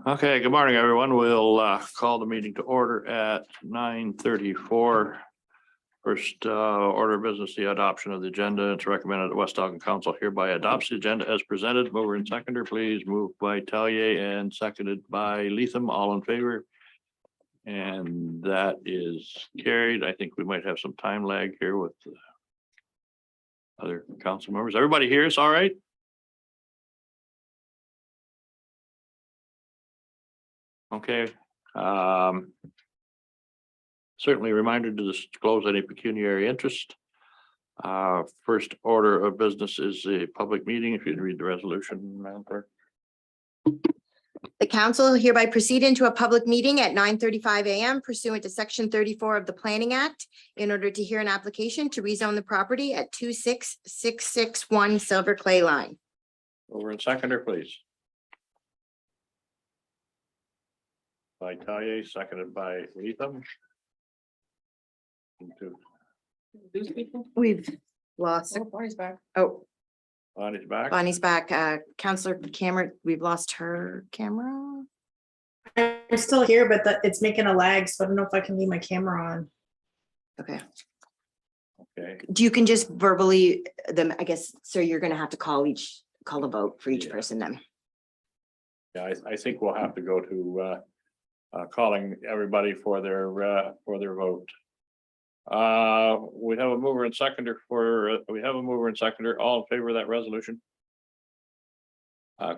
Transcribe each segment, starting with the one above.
Okay, good morning, everyone. We'll call the meeting to order at 9:34. First order of business, the adoption of the agenda. It's recommended that West Elgin Council hereby adopts the agenda as presented. Mover and seconder, please. Moved by Tellier and seconded by Leatham. All in favor? And that is carried. I think we might have some time lag here with other council members. Everybody here is all right? Okay. Certainly a reminder to disclose any pecuniary interest. First order of business is a public meeting. If you'd read the resolution, Madam Clerk. The council hereby proceed into a public meeting at 9:35 a.m. pursuant to section 34 of the Planning Act in order to hear an application to rezone the property at 26661 Silver Clay Line. Over and seconder, please. By Taille, seconded by Leatham. We've lost. Bonnie's back. Oh, Bonnie's back. Bonnie's back. Counselor Cameron, we've lost her camera. I'm still here, but it's making a lag, so I don't know if I can leave my camera on. Okay. Okay. You can just verbally them, I guess, sir, you're gonna have to call a vote for each Yeah. person then. Yeah, I think we'll have to go to calling everybody for their vote. We have a mover and seconder all in favor of that resolution.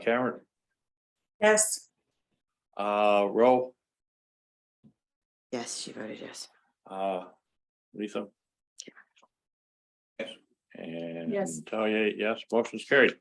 Cameron, Yes. Rowe, Yes, she voted yes. Lisa. Yes. And Yes. Taille, yes, motion's carried.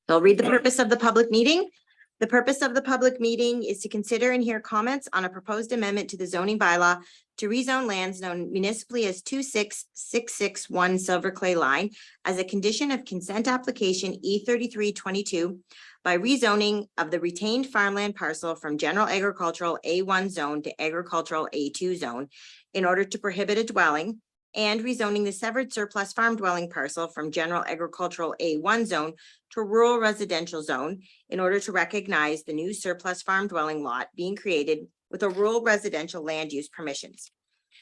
I'll read the purpose of the public meeting. The purpose of the public meeting is to consider and hear comments on a proposed amendment to the zoning bylaw to rezone lands known municipally as 26661 Silver Clay Line as a condition of consent application E3322 by rezoning of the retained farmland parcel from general agricultural A1 zone to agricultural A2 zone in order to prohibit a dwelling, and rezoning the severed surplus farm dwelling parcel from general agricultural A1 zone to rural residential zone in order to recognize the new surplus farm dwelling lot being created with a rural residential land use permissions.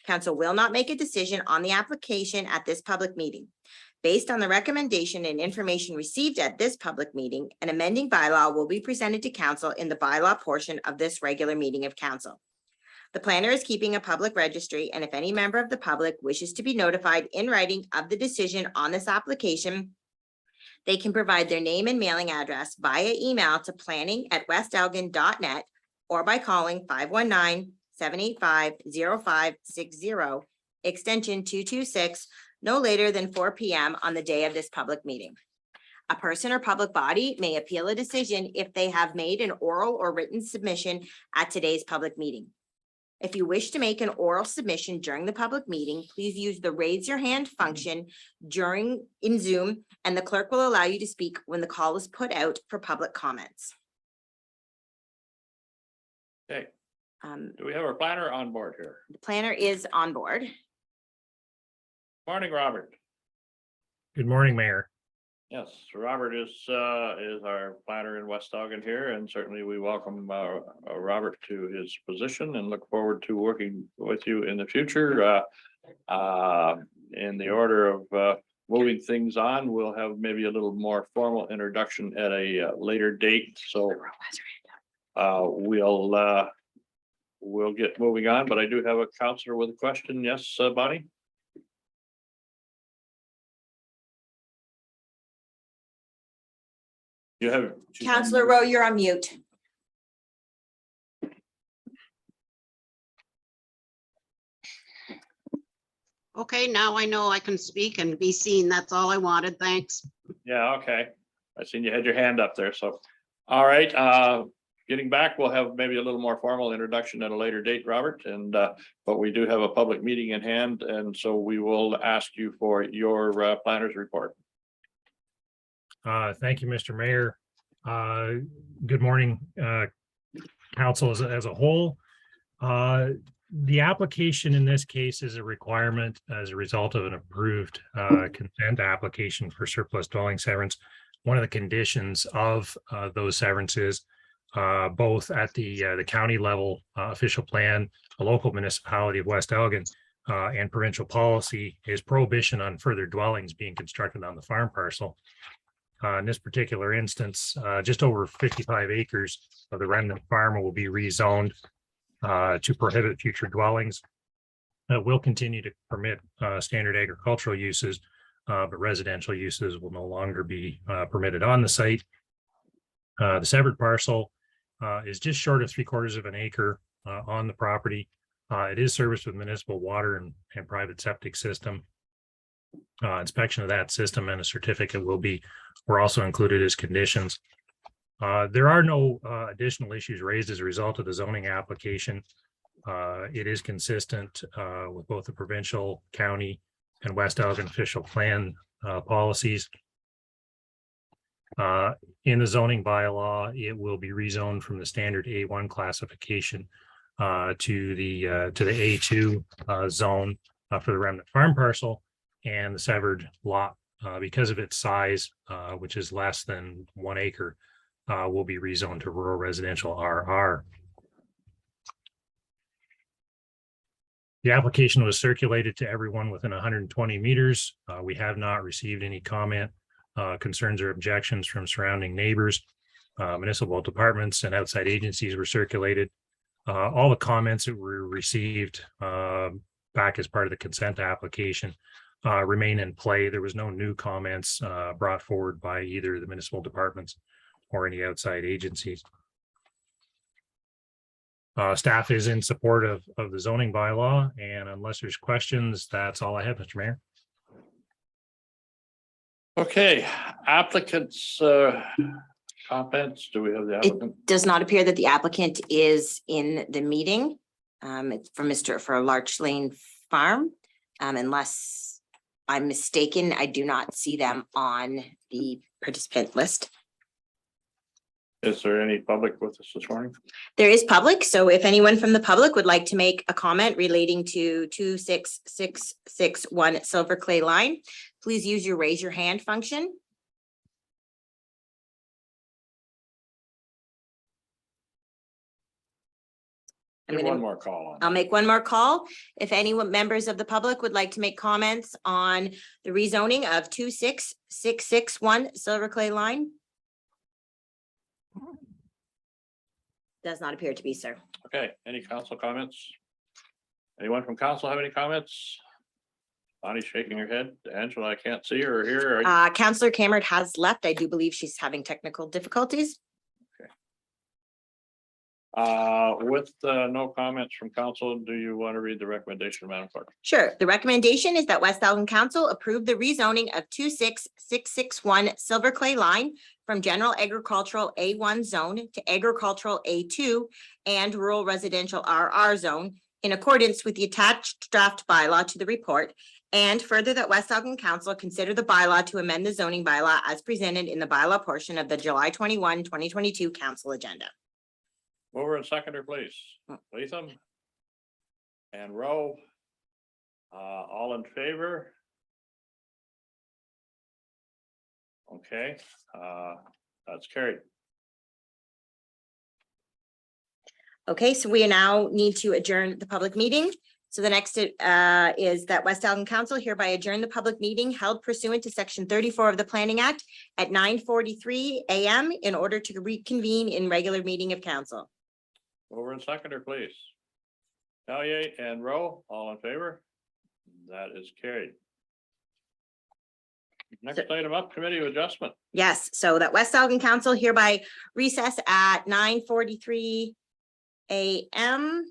Council will not make a decision on the application at this public meeting. Based on the recommendation and information received at this public meeting, an amending bylaw will be presented to council in the bylaw portion of this regular meeting of council. The planner is keeping a public registry, and if any member of the public wishes to be notified in writing of the decision on this application, they can provide their name and mailing address via email to planning@westelgin.net or by calling 519-785-0560, extension 226, no later than 4 p.m. on the day of this public meeting. A person or public body may appeal a decision if they have made an oral or written submission at today's public meeting. If you wish to make an oral submission during the public meeting, please use the raise your hand function in Zoom, and the clerk will allow you to speak when the call is put out for public comments. Okay. Do we have our planner on board here? The planner is on board. Morning, Robert. Good morning, Mayor. Yes, Robert is our planner in West Elgin here, and certainly we welcome Robert to his position and look forward to working with you in the future. In the order of moving things on, we'll have maybe a little more formal introduction at a later date. So we'll get moving on, but I do have a counselor with a question. Yes, Bonnie? You have Councillor Rowe, you're on mute. Okay, now I know I can speak and be seen. That's all I wanted. Thanks. Yeah, okay. I seen you had your hand up there, so. All right, getting back, we'll have maybe a little more formal introduction at a later date, Robert, and but we do have a public meeting in hand, and so we will ask you for your planner's report. Thank you, Mr. Mayor. Good morning, council as a whole. The application in this case is a requirement as a result of an approved consent application for surplus dwelling severance. One of the conditions of those severances both at the county level official plan, the local municipality of West Elgin, and provincial policy is prohibition on further dwellings being constructed on the farm parcel. In this particular instance, just over 55 acres of the remnant farm will be rezoned to prohibit future dwellings. We'll continue to permit standard agricultural uses, but residential uses will no longer be permitted on the site. The severed parcel is just short of 3/4 of an acre on the property. It is serviced with municipal water and private septic system. Inspection of that system and a certificate were also included as conditions. There are no additional issues raised as a result of the zoning application. It is consistent with both the provincial, county, and West Elgin official plan policies. In the zoning bylaw, it will be rezoned from the standard A1 classification to the A2 zone for the remnant farm parcel, and the severed lot, because of its size, which is less than 1 acre, will be rezoned to rural residential RR. The application was circulated to everyone within 120 meters. We have not received any comment, concerns, or objections from surrounding neighbors. Municipal departments and outside agencies were circulated. All the comments that were received back as part of the consent application remain in play. There was no new comments brought forward by either the municipal departments or any outside agencies. Staff is in support of the zoning bylaw, and unless there's questions, that's all I have, Mr. Mayor. Okay, applicants, comments, do we have the applicant? It does not appear that the applicant is in the meeting. It's for Larch Lane Farm. Unless I'm mistaken, I do not see them on the participant list. Is there any public with us this morning? There is public, so if anyone from the public would like to make a comment relating to 26661 Silver Clay Line, please use your raise your hand function. I'm Give gonna- one more call on. I'll make one more call. If any members of the public would like to make comments on the rezoning of 26661 Silver Clay Line. Does not appear to be, sir. Okay, any council comments? Anyone from council have any comments? Bonnie's shaking her head. Angela, I can't see her or hear her. Councillor Cameron has left. I do believe she's having technical difficulties. With no comments from council, do you want to read the recommendation, Madam Clerk? Sure. The recommendation is that West Elgin Council approve the rezoning of 26661 Silver Clay Line from general agricultural A1 zone to agricultural A2 and rural residential RR zone in accordance with the attached draft bylaw to the report. And further, that West Elgin Council consider the bylaw to amend the zoning bylaw as presented in the bylaw portion of the July 21, 2022 council agenda. Mover and seconder, please. Latham. And Rowe. All in favor? Okay, that's carried. Okay, so we now need to adjourn the public meeting. So the next is that West Elgin Council hereby adjourn the public meeting held pursuant to section 34 of the Planning Act at 9:43 a.m. in order to reconvene in regular meeting of council. Mover and seconder, please. Valier and Rowe, all in favor? That is carried. Next item up, committee of adjustment. Yes, so that West Elgin Council hereby recess at 9:43 a.m.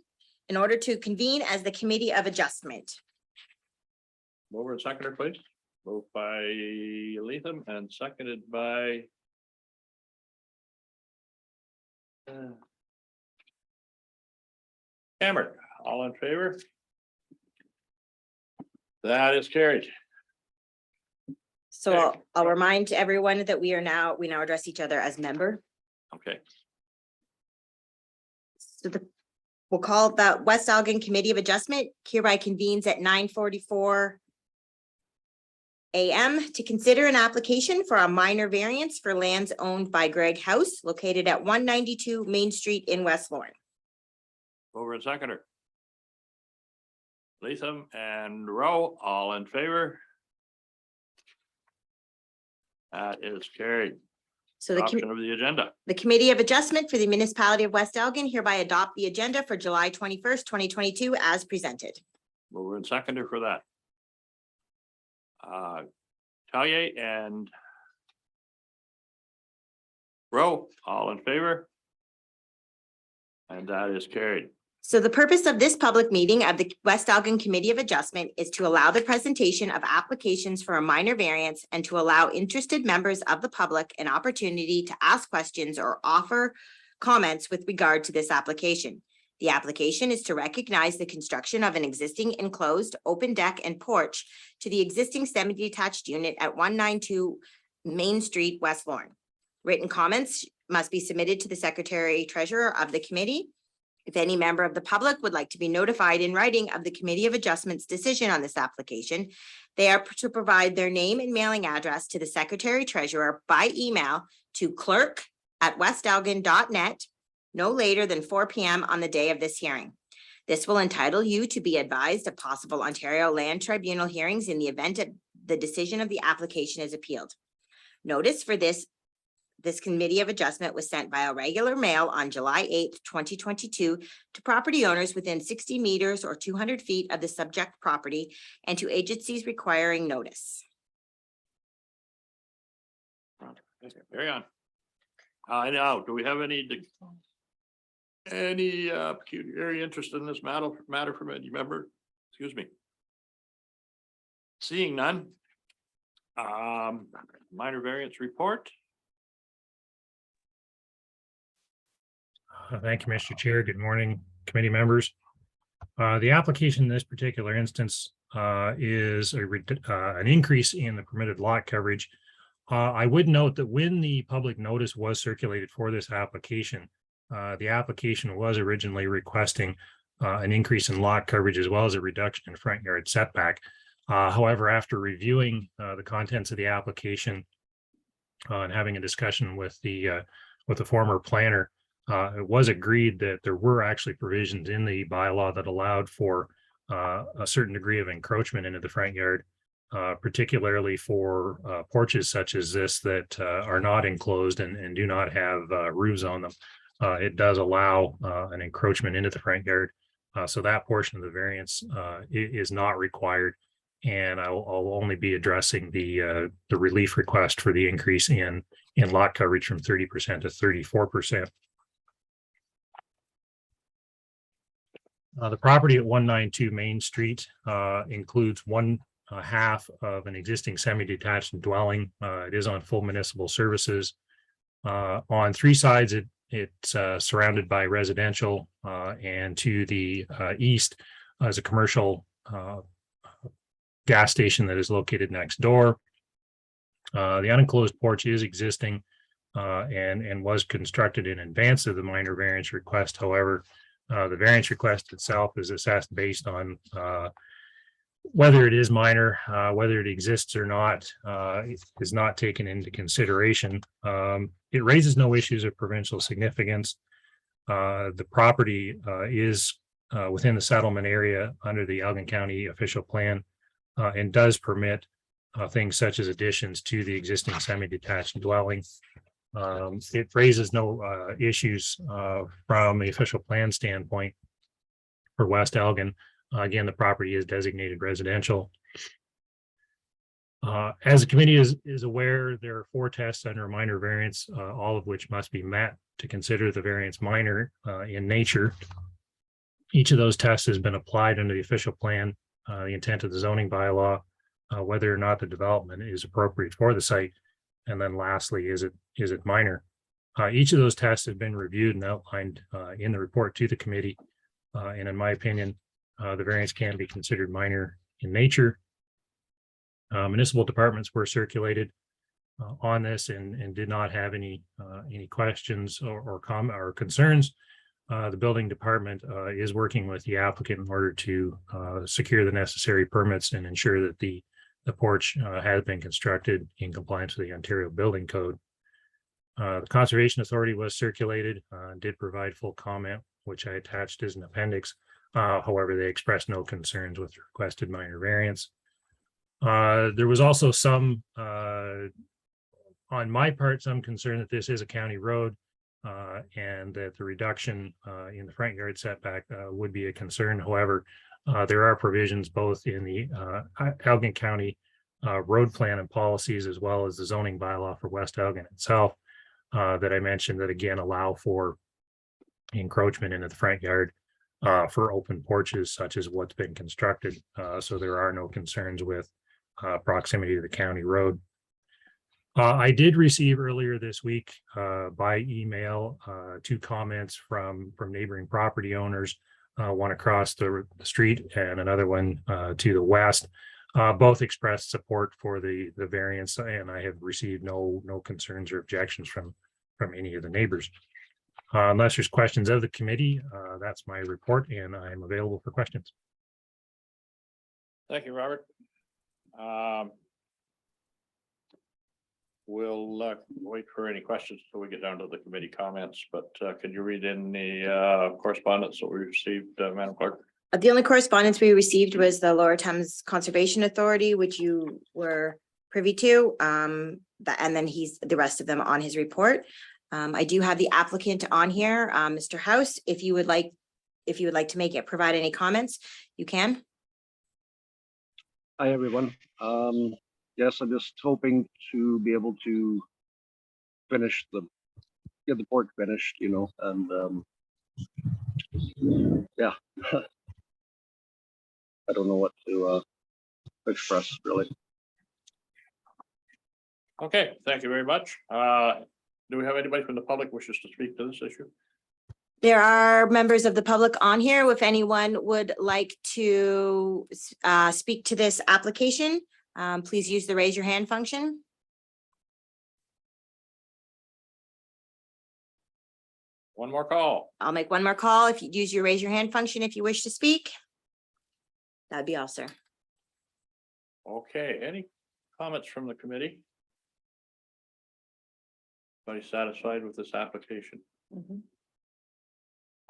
in order to convene as the Committee of Adjustment. Mover and seconder, please. Moved by Latham and seconded by Cameron. All in favor? That is carried. So I'll remind everyone that we now address each other as member. Okay. So we'll call that West Elgin Committee of Adjustment hereby convenes at 9:44 AM to consider an application for a minor variance for lands owned by Greg House located at 192 Main Street in West Lauren. Mover and seconder. Latham and Rowe, all in favor? That is carried. So the Adoption of the agenda. The Committee of Adjustment for the Municipality of West Elgin hereby adopt the agenda for July 21st, 2022 as presented. Mover and seconder for that. Talia and Rowe, all in favor? And that is carried. So the purpose of this public meeting of the West Elgin Committee of Adjustment is to allow the presentation of applications for a minor variance and to allow interested members of the public an opportunity to ask questions or offer comments with regard to this application. The application is to recognize the construction of an existing enclosed open deck and porch to the existing semi-detached unit at 192 Main Street, West Lauren. Written comments must be submitted to the Secretary Treasurer of the committee. If any member of the public would like to be notified in writing of the Committee of Adjustment's decision on this application, they are to provide their name and mailing address to the Secretary Treasurer by email to clerk@westelgin.net no later than 4 p.m. on the day of this hearing. This will entitle you to be advised of possible Ontario Land Tribunal hearings in the event of the decision of the application is appealed. Notice for this Committee of Adjustment was sent via regular mail on July 8th, 2022 to property owners within 60 meters or 200 feet of the subject property and to agencies requiring notice. Carry on. Now, do we have any pecuniary interest in this matter from any member? Excuse me. Seeing none. Minor variance report. Thank you, Mr. Chair. Good morning, committee members. The application in this particular instance is an increase in the permitted lot coverage. I would note that when the public notice was circulated for this application, the application was originally requesting an increase in lot coverage as well as a reduction in front yard setback. However, after reviewing the contents of the application and having a discussion with the former planner, it was agreed that there were actually provisions in the bylaw that allowed for a certain degree of encroachment into the front yard, particularly for porches such as this that are not enclosed and do not have roofs on them. It does allow an encroachment into the front yard. So that portion of the variance is not required. And I'll only be addressing the relief request for the increase in lot coverage from 30% to 34%. The property at 192 Main Street includes one half of an existing semi-detached dwelling. It is on full municipal services. On three sides, it's surrounded by residential, and to the east is a commercial gas station that is located next door. The unenclosed porch is existing and was constructed in advance of the minor variance request. However, the variance request itself is assessed based on whether it is minor, whether it exists or not, is not taken into consideration. It raises no issues of provincial significance. The property is within the settlement area under the Elgin County official plan and does permit things such as additions to the existing semi-detached dwelling. It raises no issues from the official plan standpoint for West Elgin. Again, the property is designated residential. As the committee is aware, there are 4 tests under a minor variance, all of which must be met to consider the variance minor in nature. Each of those tests has been applied under the official plan, the intent of the zoning bylaw, whether or not the development is appropriate for the site. And then lastly, is it minor? Each of those tests have been reviewed and outlined in the report to the committee. And in my opinion, the variance can be considered minor in nature. Municipal departments were circulated on this and did not have any questions or concerns. The building department is working with the applicant in order to secure the necessary permits and ensure that the the porch has been constructed in compliance with the Ontario Building Code. The Conservation Authority was circulated, did provide full comment, which I attached as an appendix. However, they expressed no concerns with requested minor variance. There was also some, on my part, some concern that this is a county road and that the reduction in the front yard setback would be a concern. However, there are provisions both in the Elgin County road plan and policies, as well as the zoning bylaw for West Elgin itself, that I mentioned that again allow for encroachment into the front yard for open porches such as what's been constructed. So there are no concerns with proximity to the county road. I did receive earlier this week by email 2 comments from neighboring property owners, one across the street and another one to the west. Both expressed support for the variance, and I have received no concerns or objections from any of the neighbors. Unless there's questions of the committee, that's my report, and I'm available for questions. Thank you, Robert. We'll wait for any questions until we get down to the committee comments, but can you read in the correspondence that we received, Madam Clerk? The only correspondence we received was the Lower Thames Conservation Authority, which you were privy to, and then the rest of them on his report. I do have the applicant on here, Mr. House. If you would like to provide any comments, you can. Hi, everyone. Yes, I'm just hoping to be able to finish get the porch finished, and yeah. I don't know what to express, really. Okay, thank you very much. Do we have anybody from the public wishes to speak to this issue? There are members of the public on here. If anyone would like to speak to this application, please use the raise your hand function. One more call. I'll make one more call. If you use your raise your hand function, if you wish to speak. That'd be all, sir. Okay, any comments from the committee? Everybody satisfied with this application?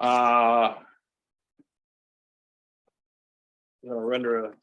So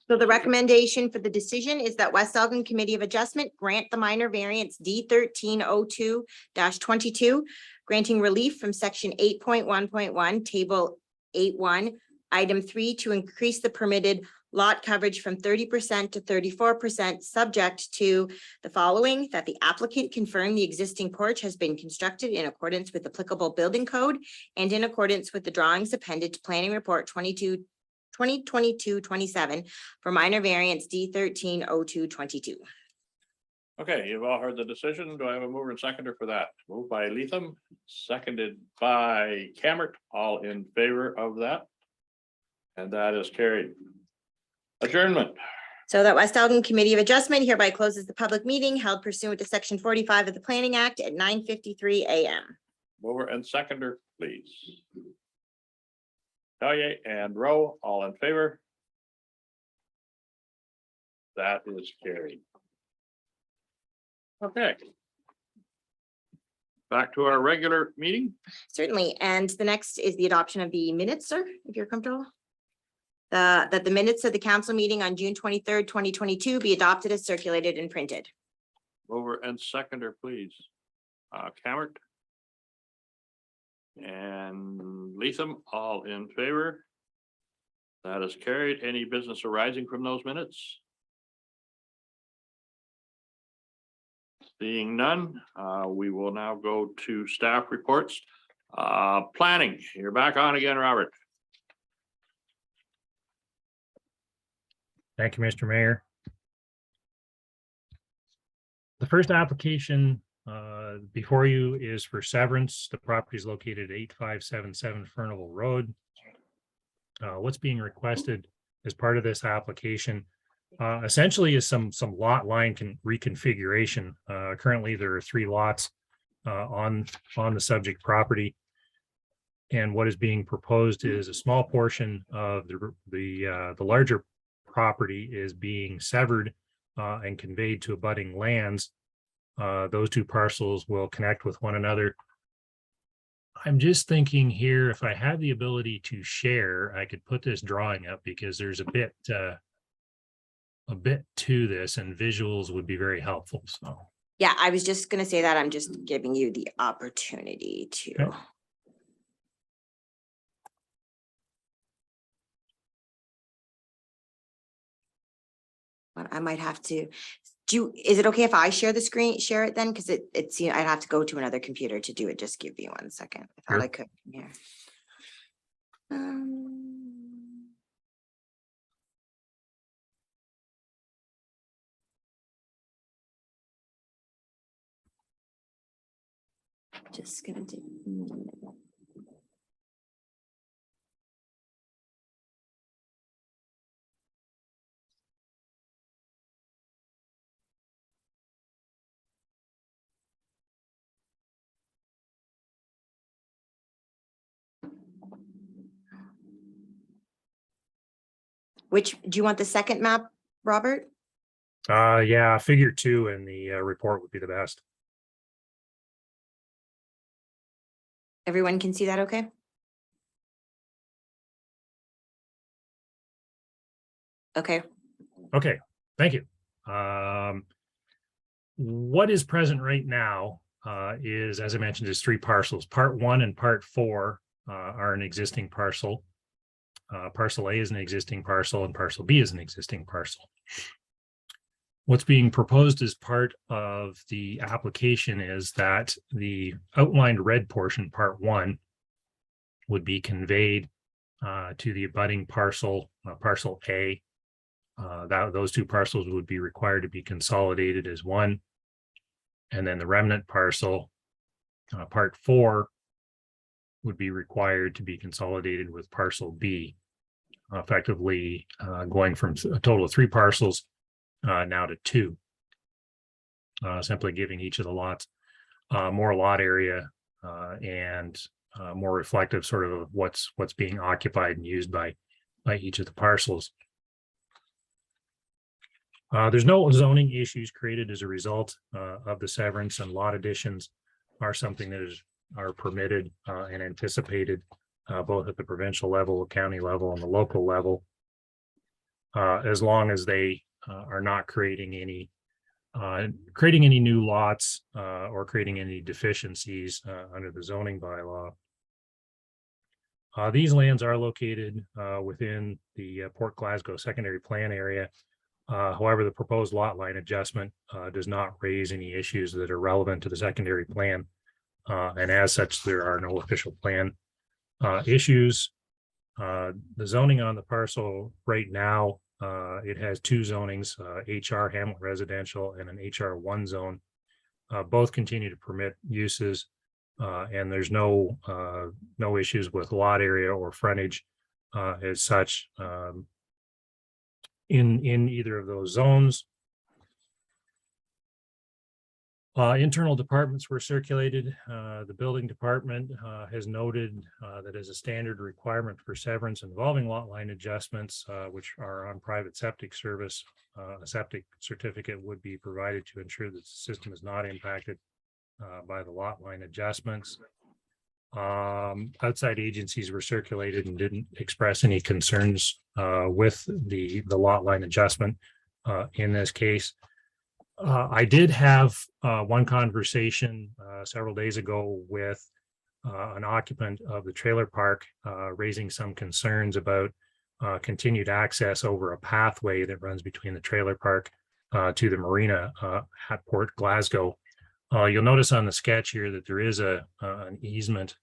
the recommendation for the decision is that West Elgin Committee of Adjustment grant the minor variance D1302-22, granting relief from section 8.1.1, table 8.1, item 3, to increase the permitted lot coverage from 30% to 34%, subject to the following: that the applicant confirm the existing porch has been constructed in accordance with applicable building code and in accordance with the drawings appended to planning report 2022-27 for minor variance D1302-22. Okay, you've all heard the decision. Do I have a mover and seconder for that? Moved by Leatham, seconded by Cammert. All in favor of that? And that is carried. Adjournment. So that West Elgin Committee of Adjustment hereby closes the public meeting held pursuant to section 45 of the Planning Act at 9:53 a.m. Mover and seconder, please. Talia and Rowe, all in favor? That is carried. Okay. Back to our regular meeting. Certainly. And the next is the adoption of the minutes, sir, if you're comfortable. That the minutes of the council meeting on June 23rd, 2022 be adopted as circulated and printed. Mover and seconder, please. Cammert. And Leatham, all in favor? That is carried. Any business arising from those minutes? Seeing none, we will now go to staff reports. Planning, you're back on again, Robert. Thank you, Mr. Mayor. The first application before you is for severance. The property is located at 8577 Furnival Road. What's being requested as part of this application essentially is some lot line reconfiguration. Currently, there are 3 lots on the subject property. And what is being proposed is a small portion of the larger property is being severed and conveyed to abutting lands, those two parcels will connect with one another. I'm just thinking here, if I had the ability to share, I could put this drawing up because there's a bit to this, and visuals would be very helpful. So, Yeah, I was just gonna say that. I'm just giving you the opportunity to. Okay. But I might have to, is it okay if I share the screen, share it then? Because it's, I'd have to go to another computer to do it. Just give me 1 second. I thought Sure. I could from here. Just gonna do. Which, do you want the second map, Robert? yeah, figure 2 in the report would be the best. Everyone can see that, okay? Okay, Okay, thank you. What is present right now is, as I mentioned, is 3 parcels. Part 1 and part 4 are an existing parcel. Parcel A is an existing parcel and parcel B is an existing parcel. What's being proposed as part of the application is that the outlined red portion, part 1, would be conveyed to the abutting parcel, parcel A. Those 2 parcels would be required to be consolidated as one. And then the remnant parcel, part 4, would be required to be consolidated with parcel B, effectively going from a total of 3 parcels now to 2, simply giving each of the lots more lot area and more reflective sort of what's being occupied and used by each of the parcels. There's no zoning issues created as a result of the severance, and lot additions are something that are permitted and anticipated both at the provincial level, county level, and the local level, as long as they are not creating any new lots or creating any deficiencies under the zoning bylaw. These lands are located within the Port Glasgow secondary plan area. However, the proposed lot line adjustment does not raise any issues that are relevant to the secondary plan. And as such, there are no official plan issues. The zoning on the parcel right now, it has 2 zonings, HR Hamlet Residential and an HR1 zone. Both continue to permit uses, and there's no issues with lot area or frontage as such. In either of those zones. Internal departments were circulated. The building department has noted that as a standard requirement for severance involving lot line adjustments, which are on private septic service, a septic certificate would be provided to ensure that the system is not impacted by the lot line adjustments. Outside agencies were circulated and didn't express any concerns with the lot line adjustment in this case. I did have one conversation several days ago with an occupant of the trailer park, raising some concerns about continued access over a pathway that runs between the trailer park to the marina at Port Glasgow. You'll notice on the sketch here that there is an easement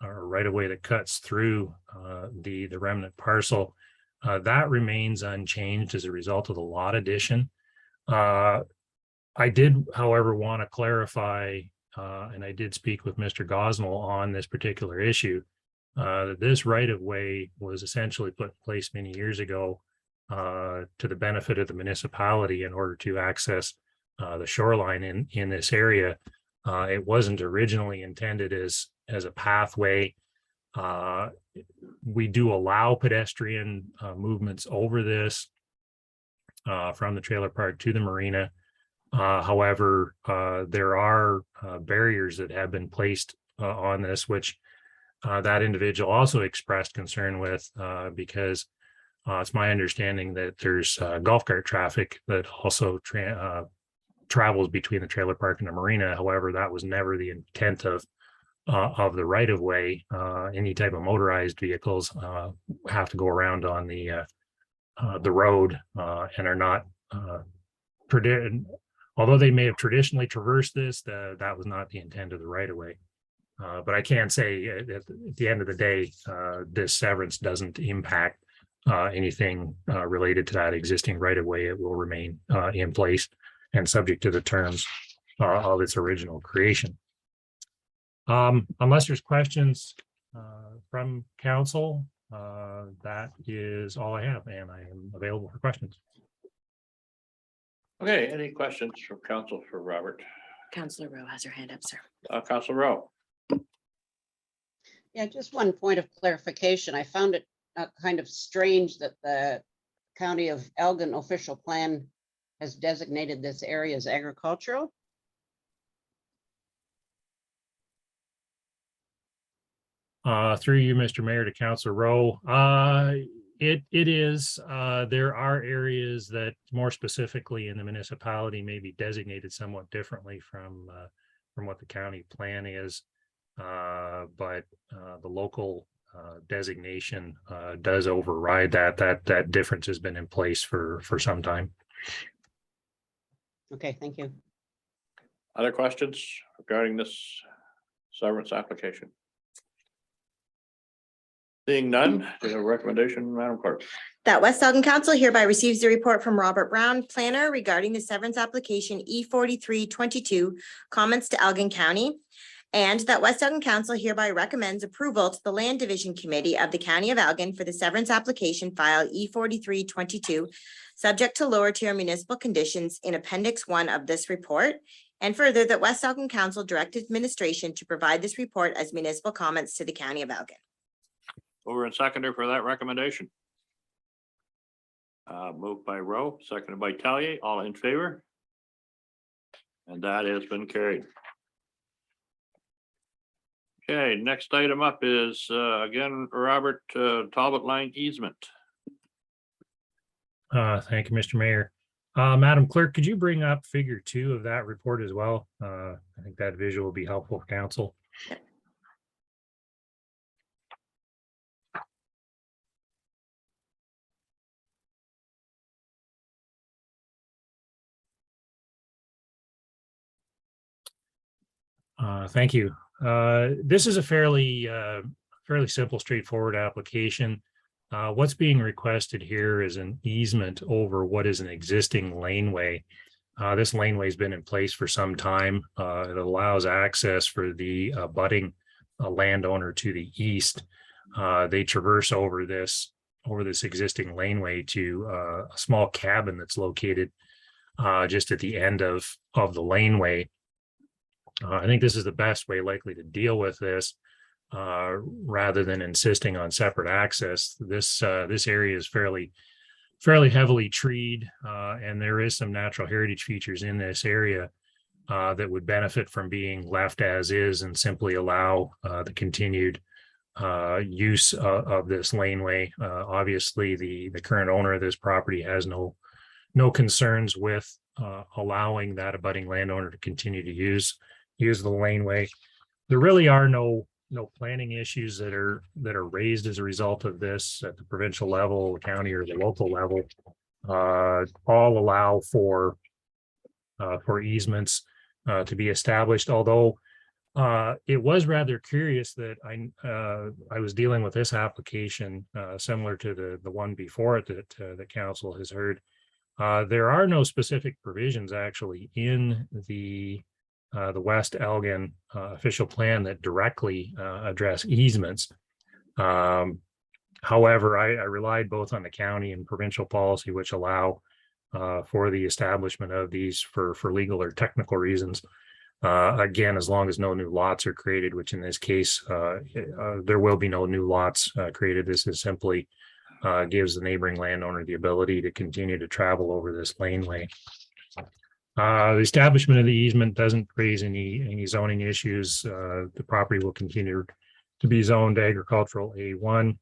or right of way that cuts through the remnant parcel. That remains unchanged as a result of the lot addition. I did, however, want to clarify, and I did speak with Mr. Gosnell on this particular issue, that this right of way was essentially put in place many years ago to the benefit of the municipality in order to access the shoreline in this area. It wasn't originally intended as a pathway. We do allow pedestrian movements over this. from the trailer park to the marina. However, there are barriers that have been placed on this, which that individual also expressed concern with, because it's my understanding that there's golf cart traffic that also travels between the trailer park and the marina. However, that was never the intent of the right of way. Any type of motorized vehicles have to go around on the road and are not although they may have traditionally traversed this, that was not the intent of the right of way. But I can say at the end of the day, this severance doesn't impact anything related to that existing right of way. It will remain in place and subject to the terms of its original creation. Unless there's questions from council, that is all I have, and I am available for questions. Okay, any questions from council for Robert? Councillor Rowe has her hand up, sir. Councilor Rowe. Yeah, just one point of clarification. I found it kind of strange that the County of Elgin official plan has designated this area as agricultural. Through you, Mr. Mayor, to Councilor Rowe. It is, there are areas that more specifically in the municipality may be designated somewhat differently from what the county plan is. But the local designation does override that difference has been in place for some time. Okay, thank you. Other questions regarding this severance application? Seeing none, do you have a recommendation, Madam Clerk? That West Elgin Council hereby receives the report from Robert Brown, planner, regarding the severance application E4322, comments to Elgin County. And that West Elgin Council hereby recommends approval to the Land Division Committee of the County of Elgin for the severance application file E4322, subject to lower tier municipal conditions in Appendix 1 of this report. And further, that West Elgin Council direct administration to provide this report as municipal comments to the County of Elgin. Over and seconder for that recommendation. Moved by Rowe, seconded by Tellier, all in favor? And that has been carried. Okay, next item up is again, Robert, Talbot Line easement. Thank you, Mr. Mayor. Madam Clerk, could you bring up figure 2 of that report as well? I think that visual will be helpful for council. Thank you. This is a fairly simple, straightforward application. What's being requested here is an easement over what is an existing laneway. This laneway has been in place for some time. It allows access for the abutting landowner to the east. They traverse over this existing laneway to a small cabin that's located just at the end of the laneway. I think this is the best way likely to deal with this, rather than insisting on separate access. This area is fairly heavily treed, and there is some natural heritage features in this area that would benefit from being left as is and simply allow the continued use of this laneway. Obviously, the current owner of this property has no concerns with allowing that abutting landowner to continue to use the laneway. There really are no planning issues that are raised as a result of this at the provincial level, county, or the local level. All allow for easements to be established. Although it was rather curious that I was dealing with this application similar to the one before it that the council has heard. There are no specific provisions actually in the West Elgin official plan that directly address easements. However, I relied both on the county and provincial policy, which allow for the establishment of these for legal or technical reasons. Again, as long as no new lots are created, which in this case, there will be no new lots created. This is simply gives the neighboring landowner the ability to continue to travel over this laneway. The establishment of the easement doesn't raise any zoning issues. The property will continue to be zoned agricultural A1.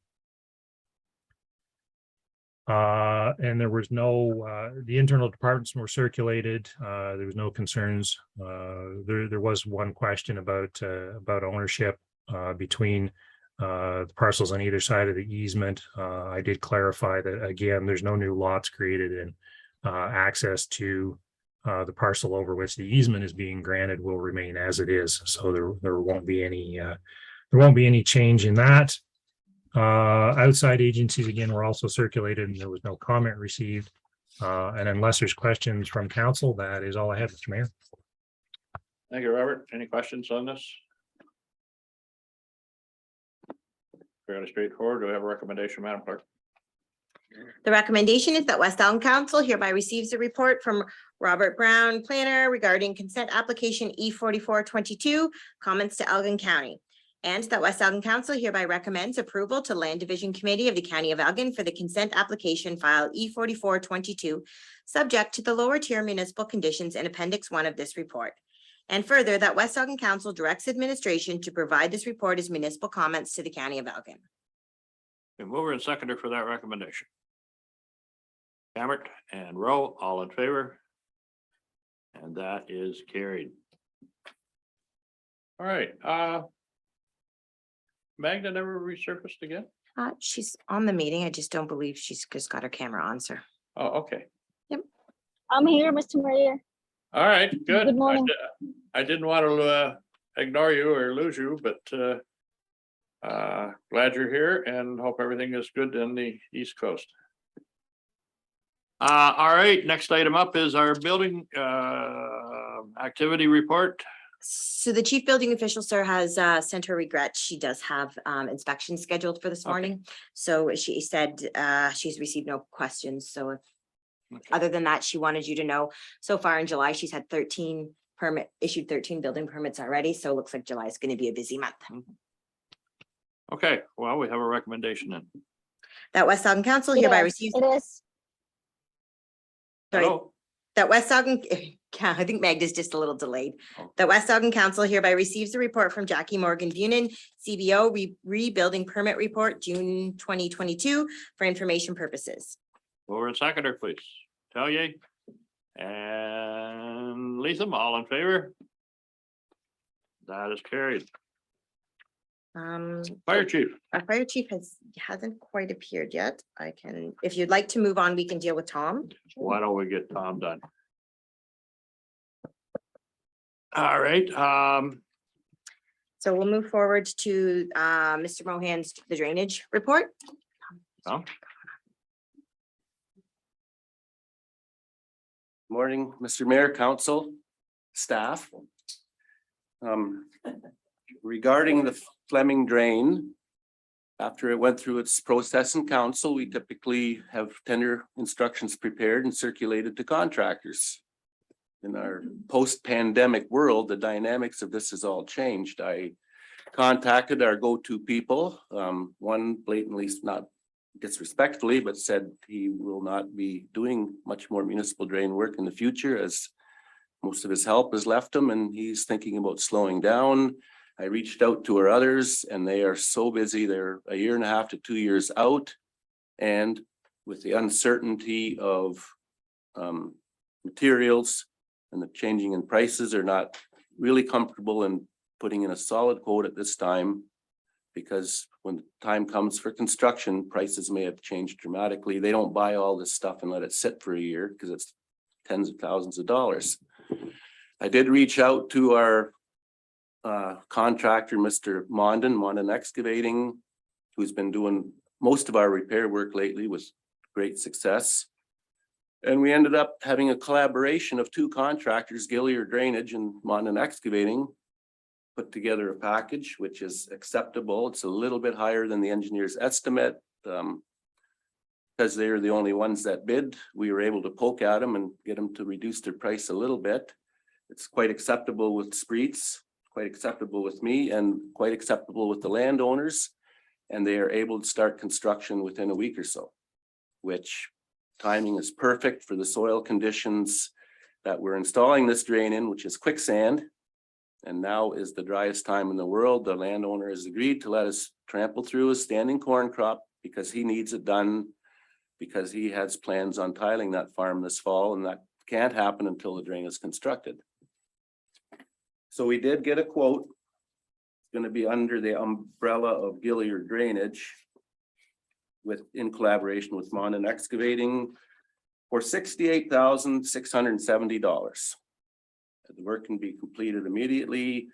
And there was no, the internal departments were circulated. There was no concerns. There was one question about ownership between the parcels on either side of the easement. I did clarify that, again, there's no new lots created, and access to the parcel over which the easement is being granted will remain as it is. So there won't be any change in that. Outside agencies, again, were also circulated, and there was no comment received. And unless there's questions from council, that is all I have, Mr. Mayor. Thank you, Robert. Any questions on this? Fairly straightforward. Do we have a recommendation, Madam Clerk? The recommendation is that West Elgin Council hereby receives a report from Robert Brown, planner, regarding consent application E4422, comments to Elgin County. And that West Elgin Council hereby recommends approval to Land Division Committee of the County of Elgin for the consent application file E4422, subject to the lower tier municipal conditions in Appendix 1 of this report. And further, that West Elgin Council directs administration to provide this report as municipal comments to the County of Elgin. The mover and seconder for that recommendation. Cameron and Rowe, all in favor? And that is carried. All right, Magda never resurfaced again? She's on the meeting. I just don't believe she's just got her camera on, sir. Oh, okay. I'm here, Mr. Mayor. All right, good. Good morning. I didn't want to ignore you or lose you, but glad you're here and hope everything is good in the East Coast. All right, next item up is our building activity report. So the chief building official, sir, has sent her regrets. She does have inspections scheduled for this Okay. morning. So she said she's received no questions. So if, Okay. other than that, she wanted you to know, so far in July, she's had issued 13 building permits already. So it looks like July is going to be a busy month. Okay, well, we have a recommendation then. That West Elgin Council hereby receives, It is. sorry, Hello? that West Elgin, yeah, I think Magda's just a little delayed. Oh. The West Elgin Council hereby receives a report from Jackie Morgan Bunin, CBO rebuilding permit report, June 2022, for information purposes. Mover and seconder, please. Tellier and Latham, all in favor? That is carried. Fire chief. Our fire chief hasn't quite appeared yet. I can, if you'd like to move on, we can deal with Tom. Why don't we get Tom done? All right, So we'll move forward to Mr. Mohan's, the drainage report. Tom? Morning, Mr. Mayor, council, staff. Regarding the Fleming drain, after it went through its process in council, we typically have tender instructions prepared and circulated to contractors. In our post-pandemic world, the dynamics of this has all changed. I contacted our go-to people. One blatantly, not disrespectfully, but said he will not be doing much more municipal drain work in the future as most of his help has left him and he's thinking about slowing down. I reached out to our others and they are so busy. They're 1.5 to 2 years out. And with the uncertainty of materials and the changing in prices, are not really comfortable in putting in a solid quote at this time. Because when the time comes for construction, prices may have changed dramatically. They don't buy all this stuff and let it sit for a year because it's tens of thousands of dollars. I did reach out to our contractor, Mr. Mondin Excavating, who's been doing most of our repair work lately with great success. And we ended up having a collaboration of 2 contractors, Gillier Drainage and Mondin Excavating, put together a package which is acceptable. It's a little bit higher than the engineer's estimate. Because they're the only ones that bid, we were able to poke at them and get them to reduce their price a little bit. It's quite acceptable with Spreets, quite acceptable with me, and quite acceptable with the landowners. And they are able to start construction within a week or so. which timing is perfect for the soil conditions that we're installing this drain in, which is quicksand. And now is the driest time in the world. The landowner has agreed to let us trample through his standing corn crop because he needs it done, because he has plans on tiling that farm this fall, and that can't happen until the drain is constructed. So we did get a quote. It's going to be under the umbrella of Gilliard Drainage in collaboration with Monden Excavating for $68,670. The work can be completed immediately.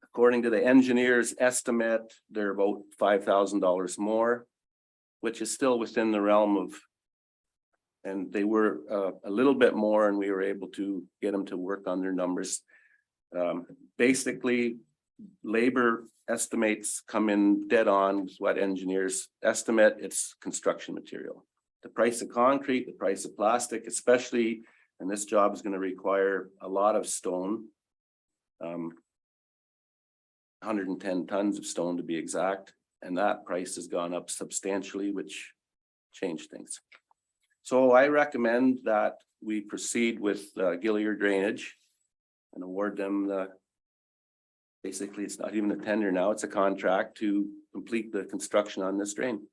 According to the engineer's estimate, they're about $5,000 more, which is still within the realm of, and they were a little bit more, and we were able to get them to work on their numbers. Basically, labor estimates come in dead on with what engineers estimate. It's construction material. The price of concrete, the price of plastic, especially, and this job is going to require a lot of stone. 110 tons of stone to be exact, and that price has gone up substantially, which changed things. So I recommend that we proceed with Gilliard Drainage and award them the, basically, it's not even a tender now, it's a contract to complete the construction on this drain.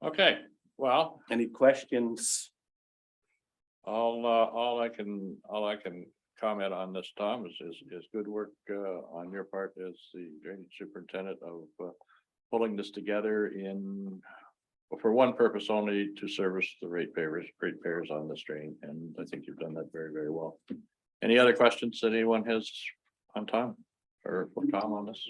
Okay, well, Any questions? all I can comment on this, Tom, is good work on your part as the drainage superintendent of pulling this together for one purpose only, to service the ratepayers on this drain, and I think you've done that very, very well. Any other questions that anyone has on Tom or for Tom on this?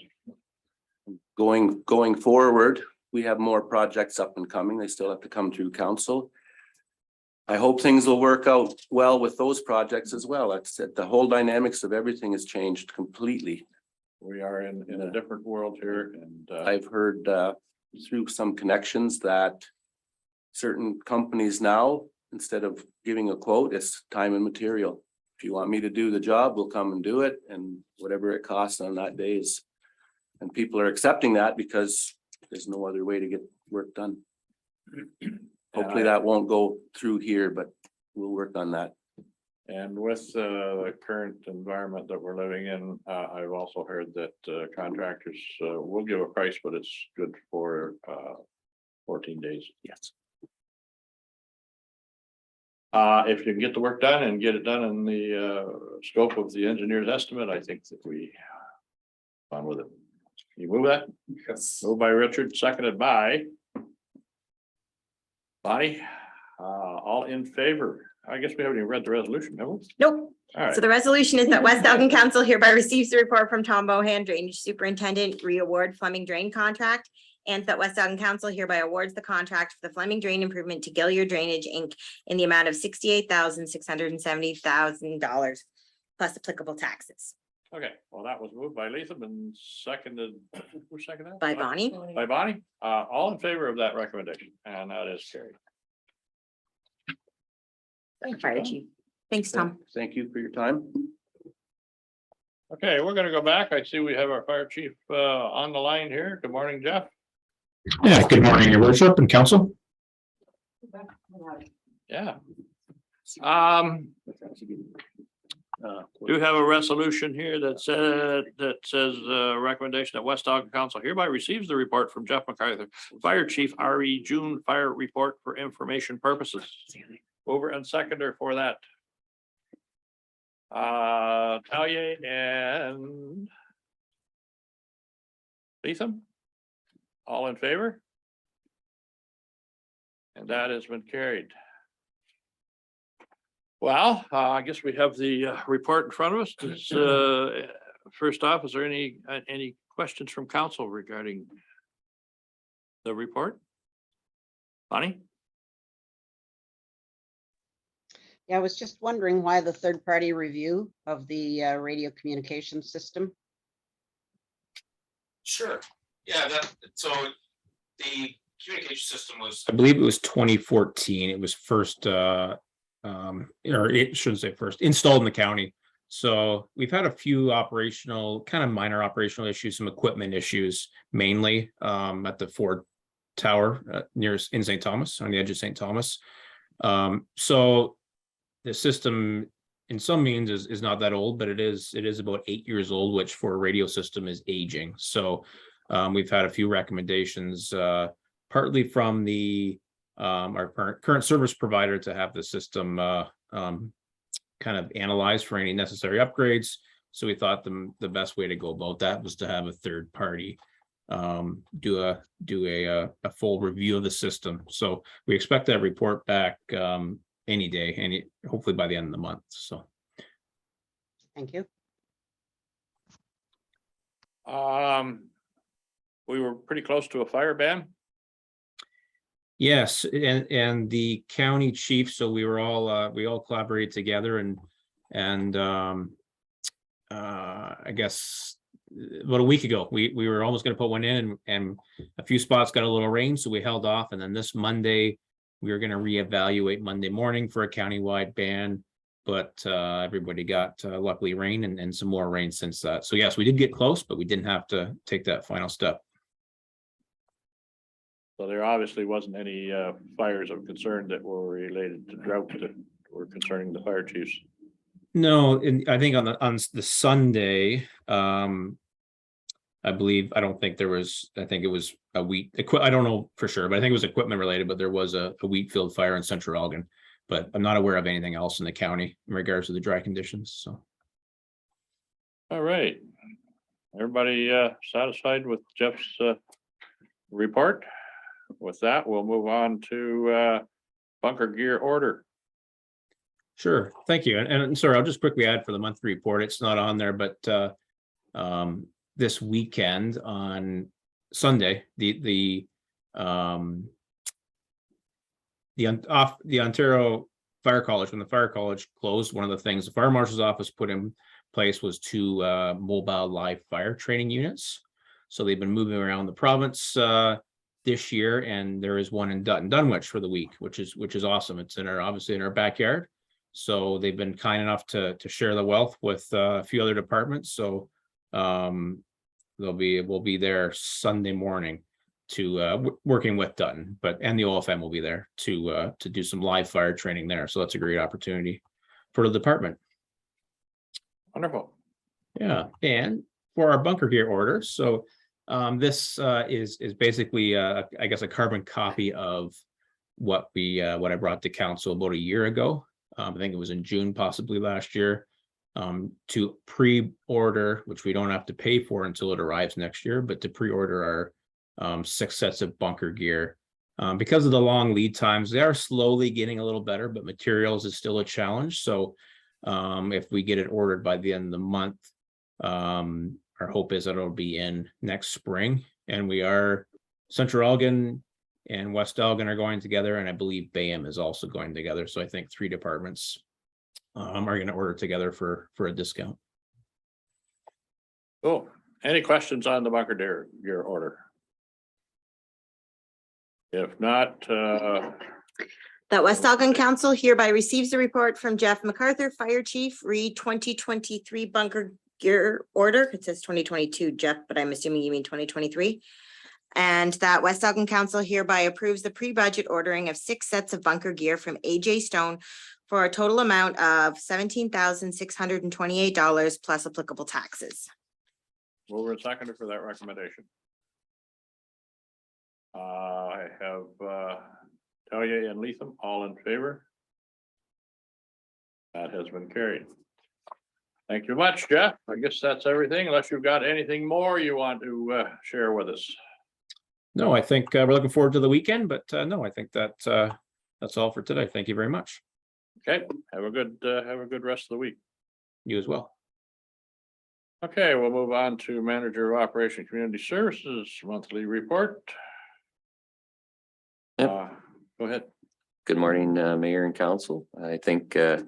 Going forward, we have more projects up and coming. They still have to come through council. I hope things will work out well with those projects as well. Like I said, the whole dynamics of everything has changed completely. We are in a different world here, and I've heard through some connections that certain companies now, instead of giving a quote, it's time and material. If you want me to do the job, we'll come and do it, and whatever it costs on that day is. And people are accepting that because there's no other way to get work done. Hopefully that won't go through here, but we'll work on that. And with the current environment that we're living in, I've also heard that contractors will give a price, but it's good for 14 days. Yes. If you can get the work done and get it done in the scope of the engineer's estimate, I think that we on with it. You move that? Yes. Moved by Richard, seconded by Bonnie. All in favor? I guess we haven't even read the resolution, have we? Nope. All right. So the resolution is that West Elgin Council hereby receives the report from Tom Bohan, Drainage Superintendent, re-award Fleming Drain contract. And that West Elgin Council hereby awards the contract for the Fleming Drain improvement to Gilliard Drainage, Inc. in the amount of $68,670,000 plus applicable taxes. Okay, well, that was moved by Latham and seconded, who seconded that? By Bonnie. By Bonnie, all in favor of that recommendation, and that is carried. Fire Chief. Thanks, Tom. Thank you for your time. Okay, we're gonna go back. I see we have our fire chief on the line here. Good morning, Jeff. Yeah, good morning, your worship and council. Yeah. Do have a resolution here that says recommendation that West Elgin Council hereby receives the report from Jeff MacArthur, Fire Chief, RE June Fire Report for information purposes. Over and seconder for that. Talia and Latham, all in favor? And that has been carried. Well, I guess we have the report in front of us. First off, is there any questions from council regarding the report? Bonnie? Yeah, I was just wondering why the third-party review of the radio communication system. Sure. Yeah, so the communication system was, I believe it was 2014. It was first, or it shouldn't say first, installed in the county. So we've had a few kind of minor operational issues, some equipment issues, mainly at the Ford tower in St. Thomas, on the edge of St. Thomas. So the system in some means is not that old, but it is about 8 years old, which for a radio system is aging. So we've had a few recommendations, partly from our current service provider to have the system kind of analyzed for any necessary upgrades. So we thought the best way to go about that was to have a third party do a full review of the system. So we expect that report back any day, hopefully by the end of the month. So Thank you. We were pretty close to a fire ban. yes, and the county chief, so we all collaborated together and I guess about a week ago, we were almost going to put one in, and a few spots got a little rain, so we held off. And then this Monday, we were going to reevaluate Monday morning for a countywide ban, but everybody got luckily rain and some more rain since that. So yes, we did get close, but we didn't have to take that final step. So there obviously wasn't any fires of concern that were related to drought that were concerning the fire chiefs. No, and I think on the Sunday, I believe, I don't think there was, I think it was a wheat, I don't know for sure, but I think it was equipment related, but there was a wheat field fire in Central Elgin. But I'm not aware of anything else in the county in regards to the dry conditions, so. All right. Everybody satisfied with Jeff's report? With that, we'll move on to bunker gear order. Sure, thank you. And sorry, I'll just quickly add for the monthly report, it's not on there, but this weekend on Sunday, the Ontario Fire College, when the Fire College closed, one of the things the Fire Marshal's office put in place was 2 mobile live fire training units. So they've been moving around the province this year, and there is one in Dunwich for the week, which is awesome. It's obviously in our backyard. So they've been kind enough to share the wealth with a few other departments. So we'll be there Sunday morning to working with Dutton, and the OFM will be there to do some live fire training there. So that's a great opportunity for the department. Wonderful. Yeah, and for our bunker gear order, so this is basically I guess a carbon copy of what I brought to council about a year ago. I think it was in June, possibly last year, to pre-order, which we don't have to pay for until it arrives next year, but to pre-order our 6 sets of bunker gear. Because of the long lead times, they are slowly getting a little better, but materials is still a challenge. So if we get it ordered by the end of the month, our hope is that it'll be in next spring. And Central Elgin and West Elgin are going together, and I believe Bayham is also going together. So I think 3 departments are going to order together for a discount. Cool. Any questions on the bunker gear order? If not, That West Elgin Council hereby receives a report from Jeff MacArthur, Fire Chief, read 2023 bunker gear order. It says 2022, Jeff, but I'm assuming you mean 2023. And that West Elgin Council hereby approves the pre-budget ordering of 6 sets of bunker gear from AJ Stone for a total amount of $17,628 plus applicable taxes. mover and seconder for that recommendation. I have Talia and Leatham all in favor. That has been carried. Thank you much, Jeff. I guess that's everything, unless you've got anything more you want to share with us. No, I think we're looking forward to the weekend, but no, I think that's all for today. Thank you very much. Okay, have a good rest of the week. You as well. Okay, we'll move on to Manager of Operation Community Services monthly report. Yep. Go ahead. Good morning, Mayor and Council. I think it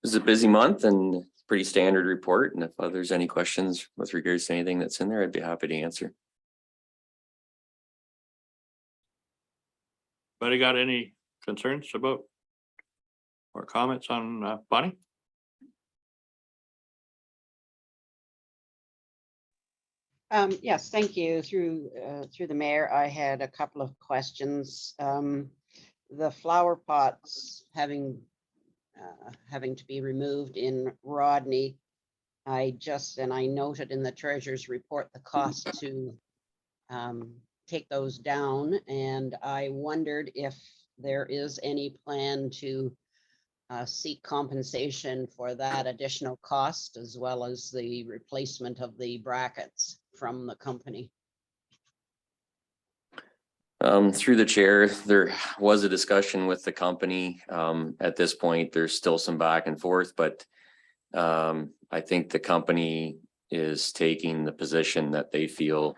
was a busy month and pretty standard report. And if there's any questions with regards to anything that's in there, I'd be happy to answer. Anybody got any concerns about or comments on Bonnie? Yes, thank you. Through the mayor, I had a couple of questions. The flower pots having to be removed in Rodney. I noted in the treasurer's report the cost to take those down, and I wondered if there is any plan to seek compensation for that additional cost, as well as the replacement of the brackets from the company. Through the chair, there was a discussion with the company. At this point, there's still some back and forth, but I think the company is taking the position that they feel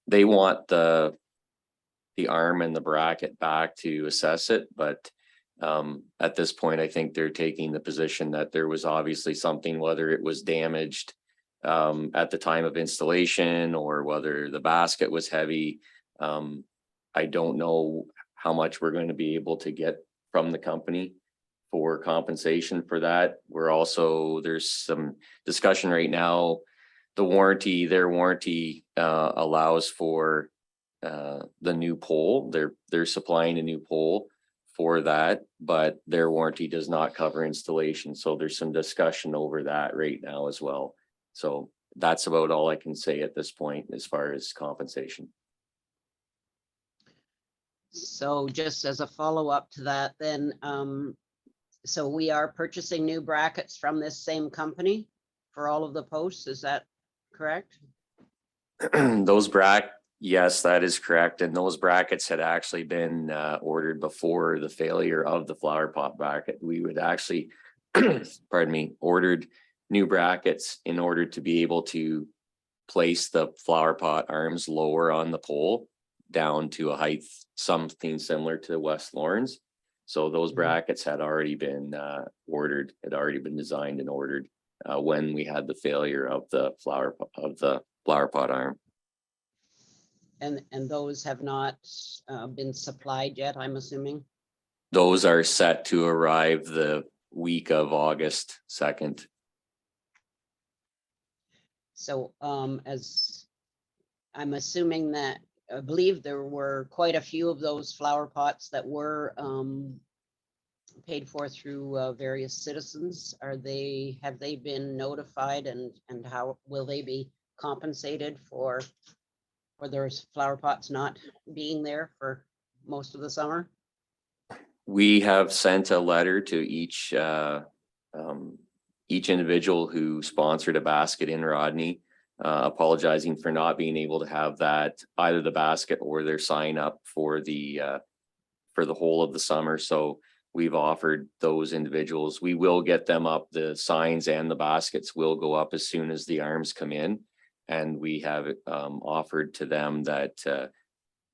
they want the arm and the bracket back to assess it, but at this point, I think they're taking the position that there was obviously something, whether it was damaged at the time of installation or whether the basket was heavy. I don't know how much we're going to be able to get from the company for compensation for that. There's some discussion right now. Their warranty allows for the new pole. They're supplying a new pole for that, but their warranty does not cover installation. So there's some discussion over that right now as well. So that's about all I can say at this point as far as compensation. So just as a follow-up to that, then, so we are purchasing new brackets from this same company for all of the posts, is that correct? Yes, that is correct. And those brackets had actually been ordered before the failure of the flower pot bracket. We would actually, pardon me, ordered new brackets in order to be able to place the flower pot arms lower on the pole down to a height, something similar to West Lawrence. So those brackets had already been ordered, had already been designed and ordered when we had the failure of the flower pot arm. And those have not been supplied yet, I'm assuming? Those are set to arrive the week of August 2nd. So as I'm assuming that, I believe there were quite a few of those flower pots that were paid for through various citizens. Have they been notified, and how will they be compensated for those flower pots not being there for most of the summer? We have sent a letter to each individual who sponsored a basket in Rodney, apologizing for not being able to have that, either the basket or their sign up for the whole of the summer. So we've offered those individuals, we will get them up. The signs and the baskets will go up as soon as the arms come in. And we have offered to them that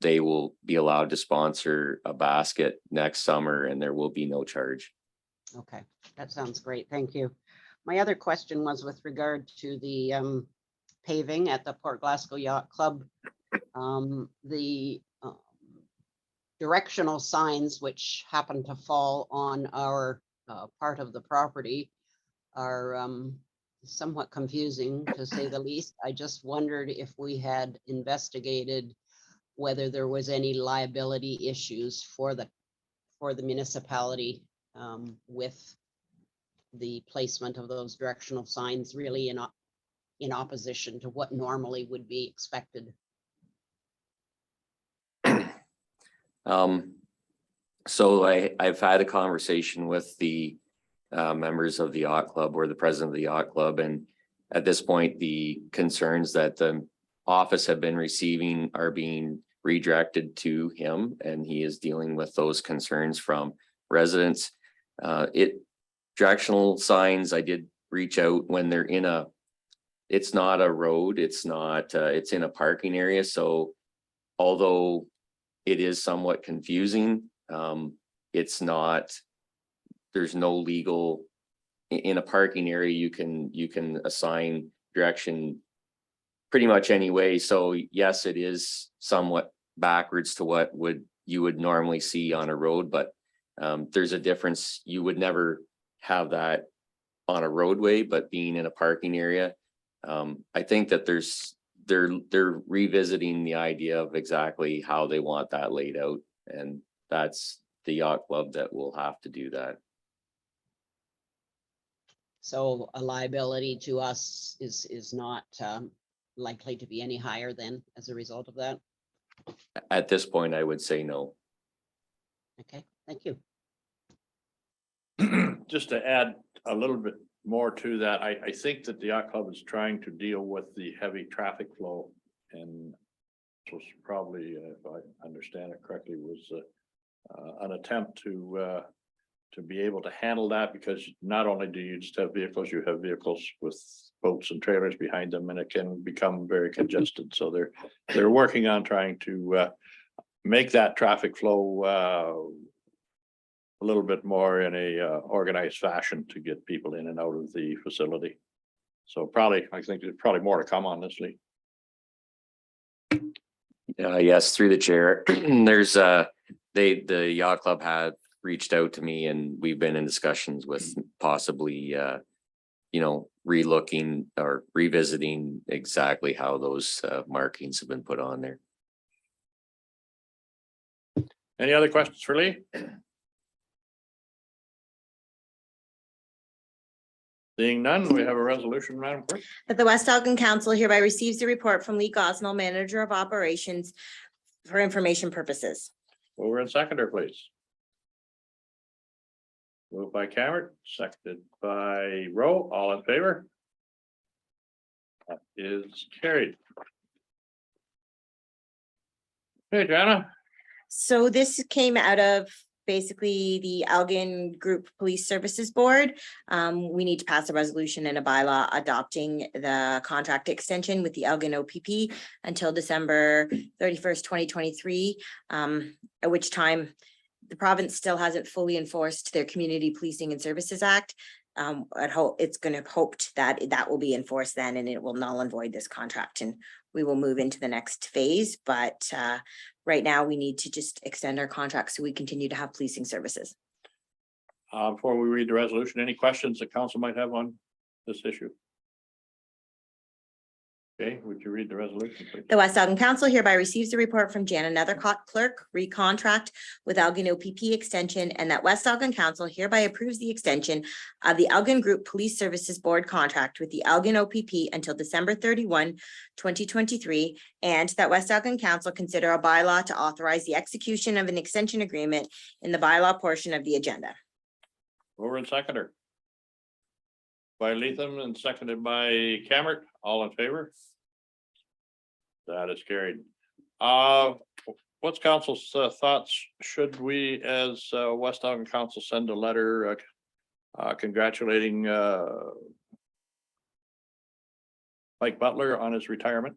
they will be allowed to sponsor a basket next summer and there will be no charge. Okay, that sounds great. Thank you. My other question was with regard to the paving at the Port Glasgow Yacht Club. The directional signs, which happen to fall on our part of the property, are somewhat confusing, to say the least. I just wondered if we had investigated whether there was any liability issues for the municipality with the placement of those directional signs, really in opposition to what normally would be expected. So I've had a conversation with the members of the yacht club, or the president of the yacht club, and at this point, the concerns that the office have been receiving are being redirected to him, and he is dealing with those concerns from residents. Directional signs, I did reach out when they're it's not a road, it's in a parking area. So although it is somewhat confusing, there's no legal, in a parking area, you can assign direction pretty much any way. So yes, it is somewhat backwards to what you would normally see on a road, but there's a difference. You would never have that on a roadway, but being in a parking area, I think that there's they're revisiting the idea of exactly how they want that laid out. And that's the yacht club that will have to do that. So a liability to us is not likely to be any higher than as a result of that. At this point, I would say no. Okay, thank you. Just to add a little bit more to that, I think that the yacht club is trying to deal with the heavy traffic flow. And this was probably, if I understand it correctly, was an attempt to be able to handle that, because not only do you just have vehicles, you have vehicles with boats and trailers behind them, and it can become very congested. So they're working on trying to make that traffic flow a little bit more in a organized fashion to get people in and out of the facility. So probably, I think there's probably more to come on this, Lee. Yes, through the chair. There's the yacht club had reached out to me, and we've been in discussions with possibly relooking or revisiting exactly how those markings have been put on there. Any other questions for Lee? Seeing none, we have a resolution, Madam Clerk. That the West Elgin Council hereby receives the report from Lee Gosnell, Manager of Operations, for information purposes. Mover and seconder, please. Moved by Cameron, seconded by Rowe. All in favor? That is carried. Hey, Jana. So this came out of basically the Elgin Group Police Services Board. We need to pass a resolution and a bylaw adopting the contract extension with the Elgin OPP until December 31st, 2023, at which time the province still hasn't fully enforced their Community Policing and Services Act. It's going to hoped that that will be enforced then, and it will null and void this contract, and we will move into the next phase. But right now we need to just extend our contract so we continue to have policing services. Before we read the resolution, any questions the council might have on this issue? Okay, would you read the resolution, please? The West Elgin Council hereby receives a report from Jana Nethercott, clerk, recontract with Elgin OPP extension, and that West Elgin Council hereby approves the extension of the Elgin Group Police Services Board contract with the Elgin OPP until December 31, 2023, and that West Elgin Council consider a bylaw to authorize the execution of an extension agreement in the bylaw portion of the agenda. Mover and seconder. By Leatham and seconded by Cameron. All in favor? That is carried. What's council's thoughts? Should we, as West Elgin Council, send a letter congratulating Mike Butler on his retirement?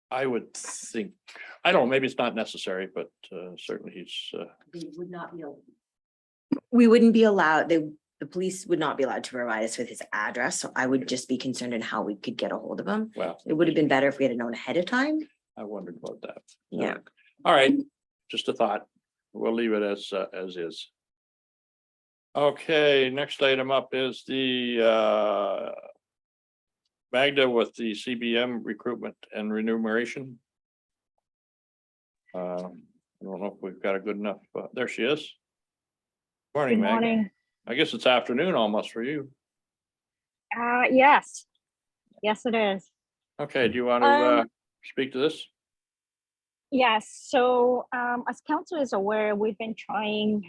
I would think, I don't know, maybe it's not necessary, but certainly he's We wouldn't be allowed, the police would not be allowed to provide us with his address, so I would just be concerned in how we could get a hold of him. well, It would have been better if we had known ahead of time. I wondered about that. Yeah. All right, just a thought. We'll leave it as is. Okay, next item up is the Magda with the CBM recruitment and remuneration. I don't know if we've got a good enough, there she is. Morning, Good Magda. morning. I guess it's afternoon almost for you. Yes. Yes, it is. Okay, do you want to speak to this? Yes. So as council is aware, we've been trying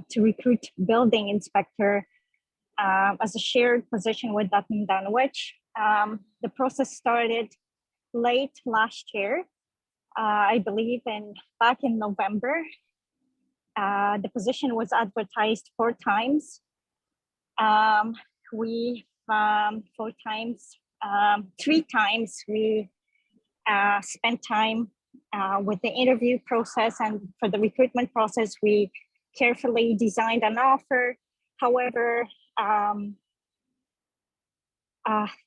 to recruit building inspector as a shared position with Dutton Dunwich. The process started late last year, I believe back in November. The position was advertised 4 times. We 4 times, 3 times we spent time with the interview process, and for the recruitment process, we carefully designed an offer. However,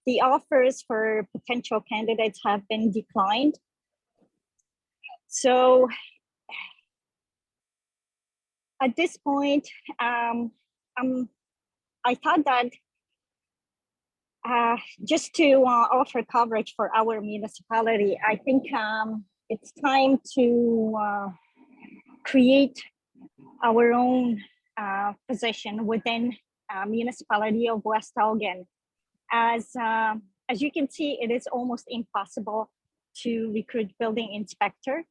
the offers for potential candidates have been declined. So at this point, I thought that just to offer coverage for our municipality, I think it's time to create our own position within municipality of West Elgin. As you can see, it is almost impossible to recruit building inspector,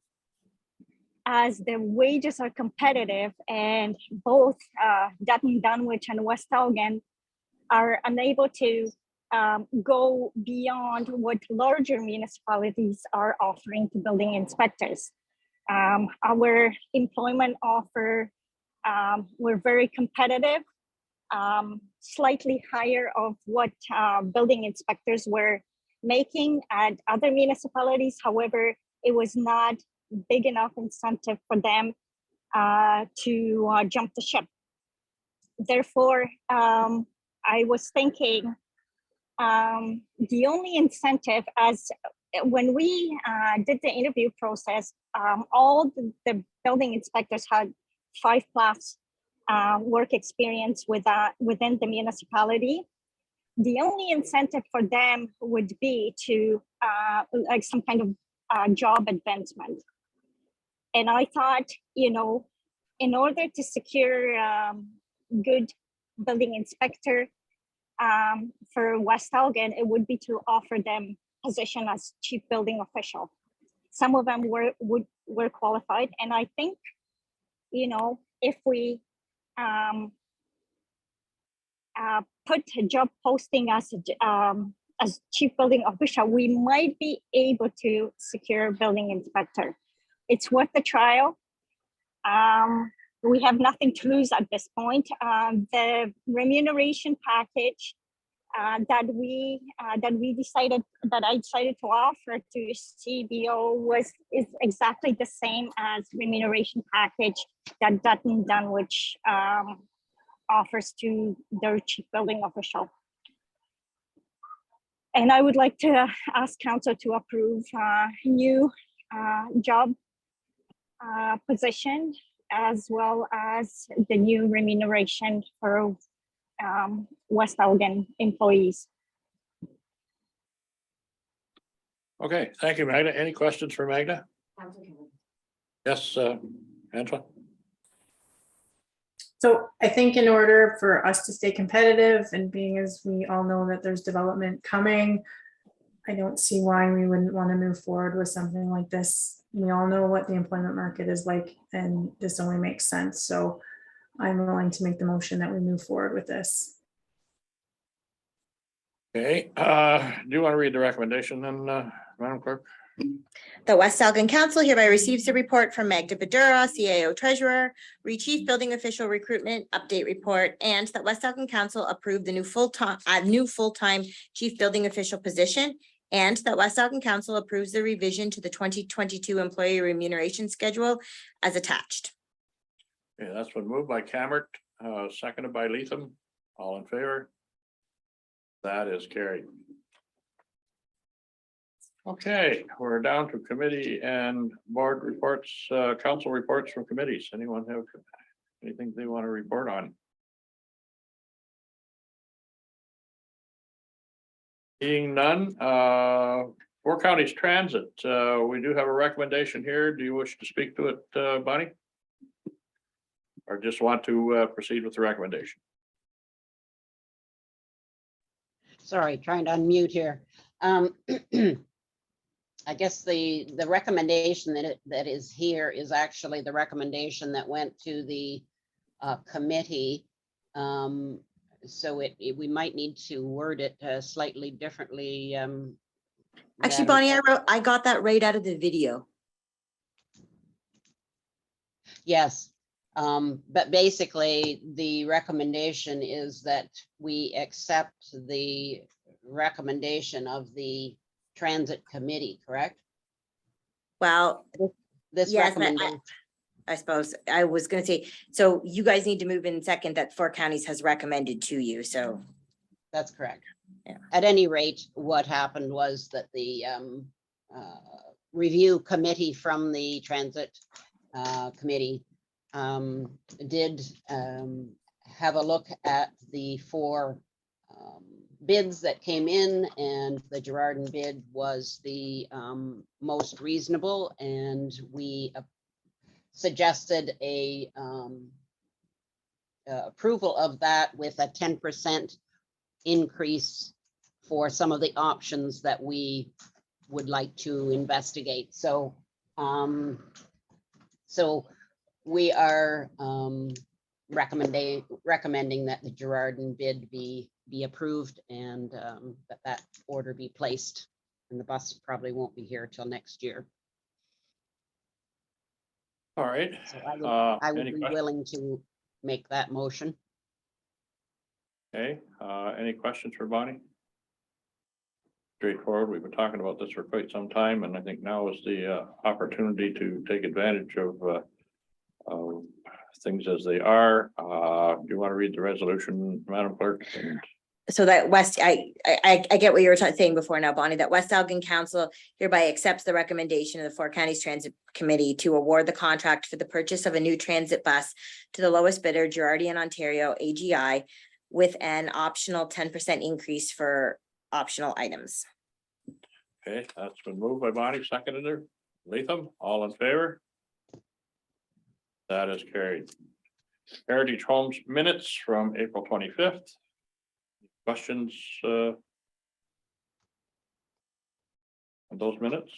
as the wages are competitive, and both Dutton Dunwich and West Elgin are unable to go beyond what larger municipalities are offering to building inspectors. Our employment offer, we're very competitive, slightly higher of what building inspectors were making at other municipalities. However, it was not big enough incentive for them to jump the ship. Therefore, I was thinking the only incentive, as when we did the interview process, all the building inspectors had 5+ work experience within the municipality. The only incentive for them would be to like some kind of job advancement. And I thought, you know, in order to secure good building inspector for West Elgin, it would be to offer them position as chief building official. Some of them were qualified, and I think, you know, if we put a job posting as chief building official, we might be able to secure building inspector. It's worth the trial. We have nothing to lose at this point. The remuneration package that I decided to offer to CBO is exactly the same as remuneration package that Dutton Dunwich offers to their chief building official. And I would like to ask council to approve new job position, as well as the new remuneration for West Elgin employees. Okay, thank you, Magda. Any questions for Magda? Yes, Angela? So I think in order for us to stay competitive, and being as we all know that there's development coming, I don't see why we wouldn't want to move forward with something like this. We all know what the employment market is like, and this only makes sense. So I'm willing to make the motion that we move forward with this. Okay, do you want to read the recommendation then, Madam Clerk? The West Elgin Council hereby receives a report from Magda Badura, CAO Treasurer, Chief Building Official Recruitment Update Report, and that West Elgin Council approved the new full-time Chief Building Official position, and that West Elgin Council approves the revision to the 2022 employee remuneration schedule as attached. Yeah, that's been moved by Cammert, seconded by Leatham. All in favor? That is carried. Okay, we're down to committee and board reports, council reports from committees. Anyone have anything they want to report on? Seeing none, Four Counties Transit, we do have a recommendation here. Do you wish to speak to it, Bonnie? Or just want to proceed with the recommendation? Sorry, trying to unmute here. I guess the recommendation that is here is actually the recommendation that went to the committee. So we might need to word it slightly differently. Actually, Bonnie, I got that right out of the video. Yes, but basically the recommendation is that we accept the recommendation of the Transit Committee, correct? Well, This yes, recommendation. I suppose I was going to say, so you guys need to move in second that Four Counties has recommended to you. So That's correct. Yeah. At any rate, what happened was that the review committee from the Transit Committee did have a look at the four bids that came in, and the Girardin bid was the most reasonable, and we suggested a approval of that with a 10% increase for some of the options that we would like to investigate. So we are recommending that the Girardin bid be approved, and that order be placed. And the bus probably won't be here till next year. All right. So I would Any be questions? willing to make that motion. Okay, any questions for Bonnie? Straightforward. We've been talking about this for quite some time, and I think now is the opportunity to take advantage of things as they are. Do you want to read the resolution, Madam Clerk? So that I get what you were saying before now, Bonnie, that West Elgin Council hereby accepts the recommendation of the Four Counties Transit Committee to award the contract for the purchase of a new transit bus to the lowest bidder, Girardian Ontario AGI, with an optional 10% increase for optional items. Okay, that's been moved by Bonnie, seconded her. Latham, all in favor? That is carried. Heritage Homes minutes from April 25th. Questions on those minutes?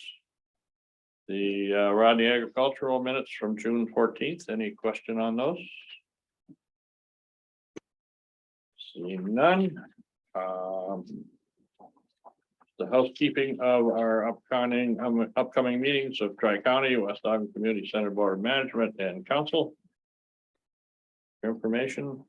The Rodney Agricultural minutes from June 14th. Any question on those? Seeing none. The housekeeping of our upcoming meetings of Tri-County, West Ogden Community Center Board of Management and Council. Information.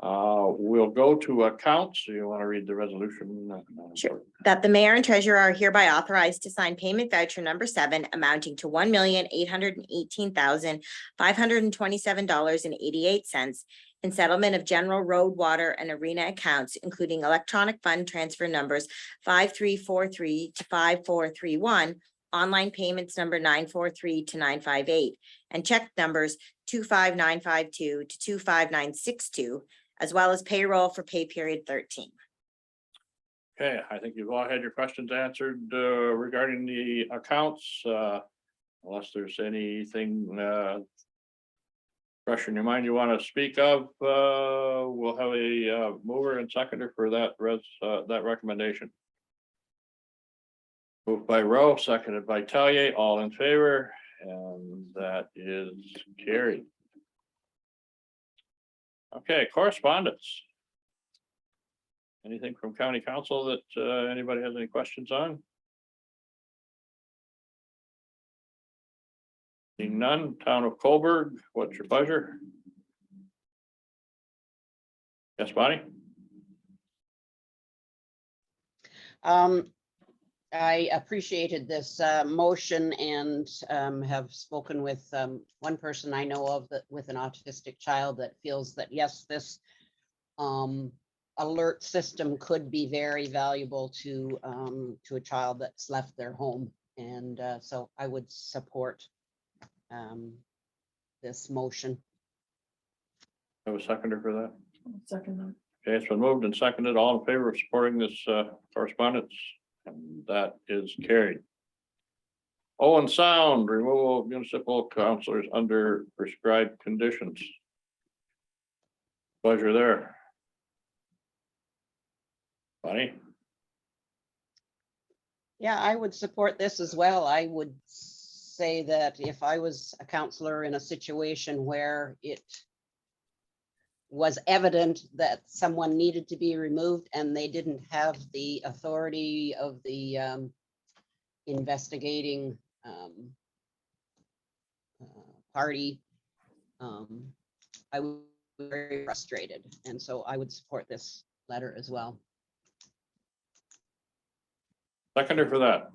We'll go to accounts. Do you want to read the resolution? Sure. That the mayor and treasurer are hereby authorized to sign payment voucher number 7 amounting to $1,818,527.88 in settlement of general road, water, and arena accounts, including electronic fund transfer numbers 5343 to 5431, online payments number 943 to 958, and check numbers 25952 to 25962, as well as payroll for pay period 13. Okay, I think you've all had your questions answered regarding the accounts. Unless there's anything fresh in your mind you want to speak of, we'll have a mover and seconder for that that recommendation. Moved by Rowe, seconded by Tellier, all in favor, and that is carried. Okay, correspondence. Anything from county council that anybody has any questions on? Seeing none. Town of Coburg, what's your pleasure? Yes, Bonnie? I appreciated this motion, and have spoken with one person I know of that with an autistic child that feels that, yes, this alert system could be very valuable to a child that's left their home. And so I would support this motion. Have a seconder for that? Second that. Okay, it's been moved and seconded. All in favor of supporting this correspondence? And that is carried. Owen Sound, removal of municipal councilors under prescribed conditions. Pleasure there. Bonnie? Yeah, I would support this as well. I would say that if I was a counselor in a situation where it was evident that someone needed to be removed and they didn't have the authority of the investigating party, I would be very frustrated. And so I would support this letter as well. Seconder for that.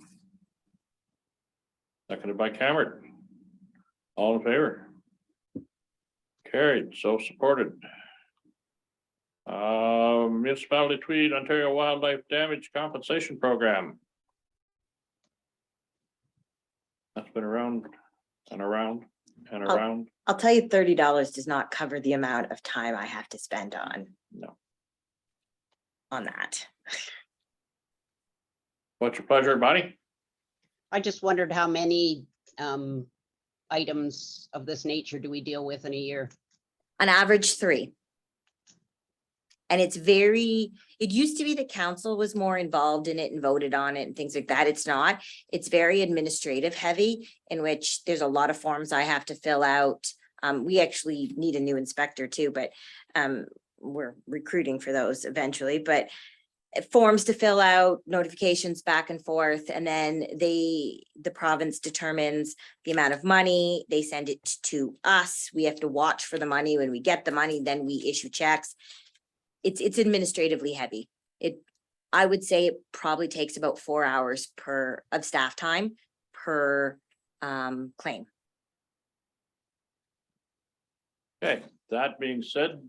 Seconded by Cameron. All in favor? Carried, so supported. Municipality Tweed, Ontario Wildlife Damage Compensation Program. That's been around and around and around. I'll tell you, $30 does not cover the amount of time I have to spend on on that. What's your pleasure, Bonnie? I just wondered how many items of this nature do we deal with in a year? On average, 3. And it's very, it used to be the council was more involved in it and voted on it and things like that. It's not. It's very administrative heavy, in which there's a lot of forms I have to fill out. We actually need a new inspector too, but we're recruiting for those eventually, but forms to fill out, notifications back and forth, and then the province determines the amount of money, they send it to us. We have to watch for the money. When we get the money, then we issue checks. It's administratively heavy. I would say it probably takes about 4 hours of staff time per claim. Okay, that being said,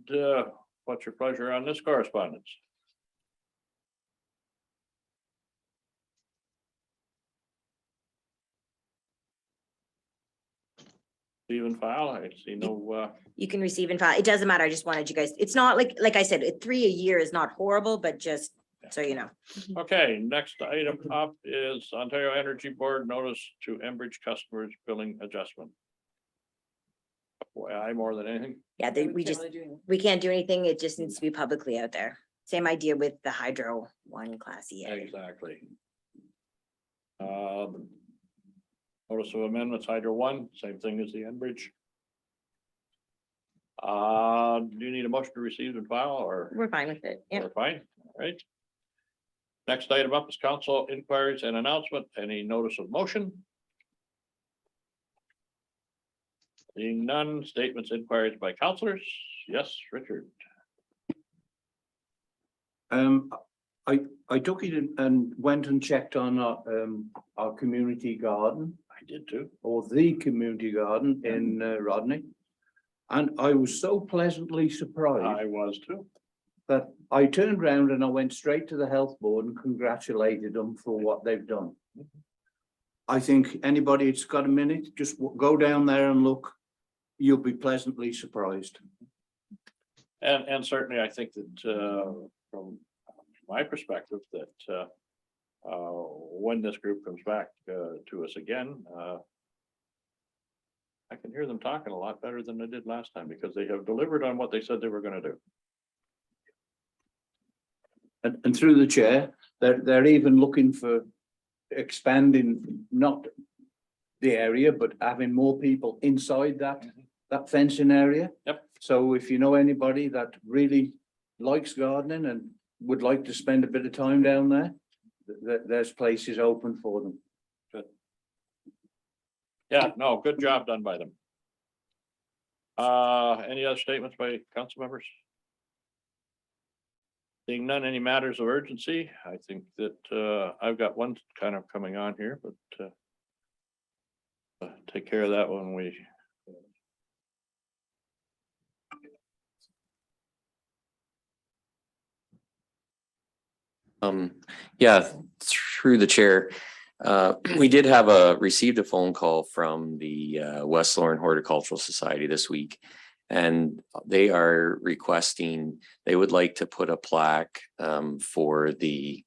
what's your pleasure on this correspondence? Even file, I see no, You can receive and file. It doesn't matter. I just wanted you guys, it's not like I said, 3 a year is not horrible, but just so you know. okay, next item up is Ontario Energy Board notice to Enbridge customers billing adjustment. Boy, I more than anything. Yeah, we can't do anything. It just needs to be publicly out there. Same idea with the Hydro 1 Class E. Exactly. Notice of amendments, Hydro 1, same thing as the Enbridge. Do you need a motion to receive and file, or? We're fine with it. Yeah. We're fine, all right. Next item up is council inquiries and announcement. Any notice of motion? Seeing none, statements, inquiries by councilors. Yes, Richard. I took it and went and checked on our community garden, I did too. or the community garden in Rodney. And I was so pleasantly surprised I was too. that I turned around and I went straight to the health board and congratulated them for what they've done. I think anybody that's got a minute, just go down there and look. You'll be pleasantly surprised. And certainly, I think that from my perspective, that when this group comes back to us again, I can hear them talking a lot better than they did last time, because they have delivered on what they said they were going to do. And through the chair, they're even looking for expanding not the area, but having more people inside that fencing area. Yep. So if you know anybody that really likes gardening and would like to spend a bit of time down there, there's places open for them. Yeah, no, good job done by them. Any other statements by council members? Seeing none, any matters of urgency? I think that I've got one kind of coming on here, but take care of that when we. Yeah, through the chair. We did received a phone call from the West Lauren Horticultural Society this week. And they are requesting, they would like to put a plaque for the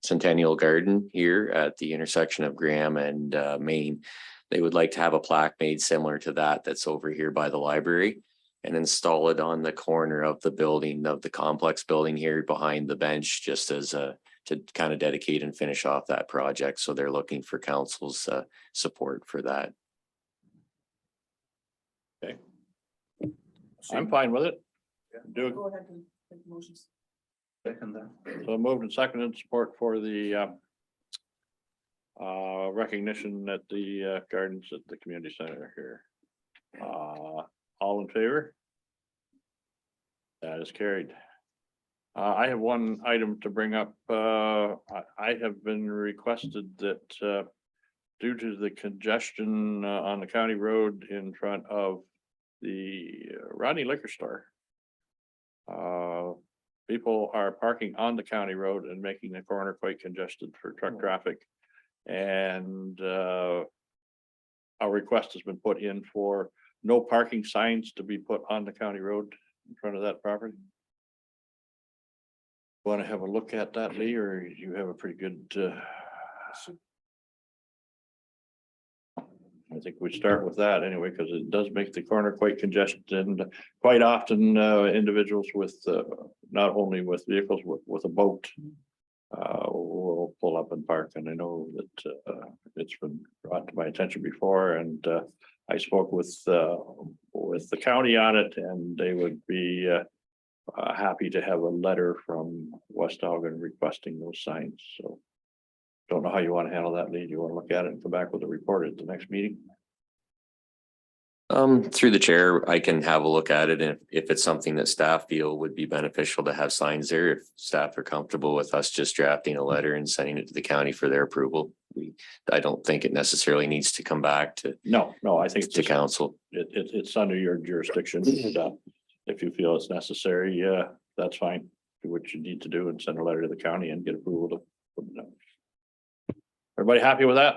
Centennial Garden here at the intersection of Graham and Main. They would like to have a plaque made similar to that's over here by the library, and install it on the corner of the building, of the complex building here behind the bench, just as to kind of dedicate and finish off that project. So they're looking for council's support for that. Okay. I'm fine with it. Do it. Go ahead and make motions. Second that. So moved and seconded support for the recognition at the gardens at the community center here. All in favor? That is carried. I have one item to bring up. I have been requested that due to the congestion on the county road in front of the Rodney Liquor Store, people are parking on the county road and making the corner quite congested for truck traffic. And a request has been put in for no parking signs to be put on the county road in front of that property. Want to have a look at that, Lee, or you have a pretty good, I think we start with that anyway, because it does make the corner quite congested, and quite often, individuals with, not only with vehicles, with a boat. Will pull up and park, and I know that, it's been brought to my attention before, and, I spoke with the county on it, and they would be, happy to have a letter from West Elgin requesting those signs, so. Don't know how you want to handle that, Lee. Do you want to look at it and come back with a report at the next meeting? Through the chair, I can have a look at it, and if it's something that staff feel would be beneficial to have signs there, if staff are comfortable with us just drafting a letter and sending it to the county for their approval. I don't think it necessarily needs to come back to No, I think it's to just, council. it's under your jurisdiction. And, if you feel it's necessary, that's fine. Do what you need to do and send a letter to the county and get approval to put it up. Everybody happy with that?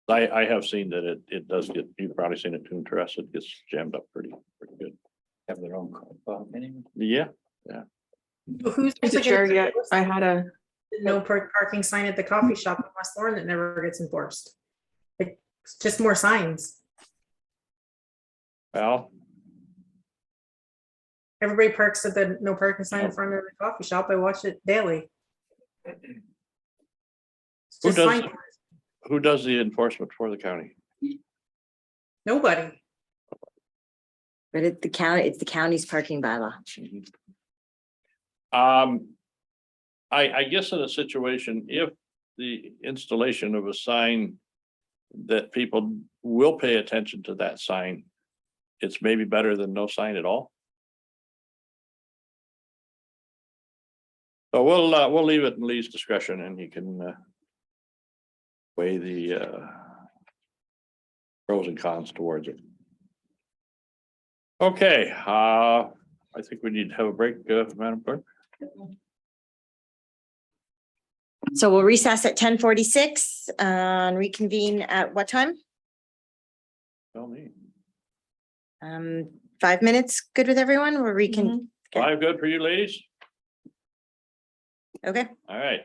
I have seen that it does get, you've probably seen it too, interested, gets jammed up pretty good. Have their own. Yeah, Who's Mr. Chair, yeah, I had a, no parking sign at the coffee shop in West Thorne that never gets enforced? Like, just more signs. well, Everybody parks at the no parking sign in front of the coffee shop. I watch it daily. It's Who just does- sign- who does the enforcement for the county? Nobody. But it's the county's parking bylaw. I guess in a situation, if the installation of a sign that people will pay attention to that sign, it's maybe better than no sign at all. So we'll leave it in Lee's discretion, and he can weigh the pros and cons towards it. Okay, I think we need to have a break, Madam Clerk. So we'll recess at 10:46 and reconvene at what time? Tell me. 5 minutes, good with everyone? We'll recon, 5 good for you ladies? okay. All right.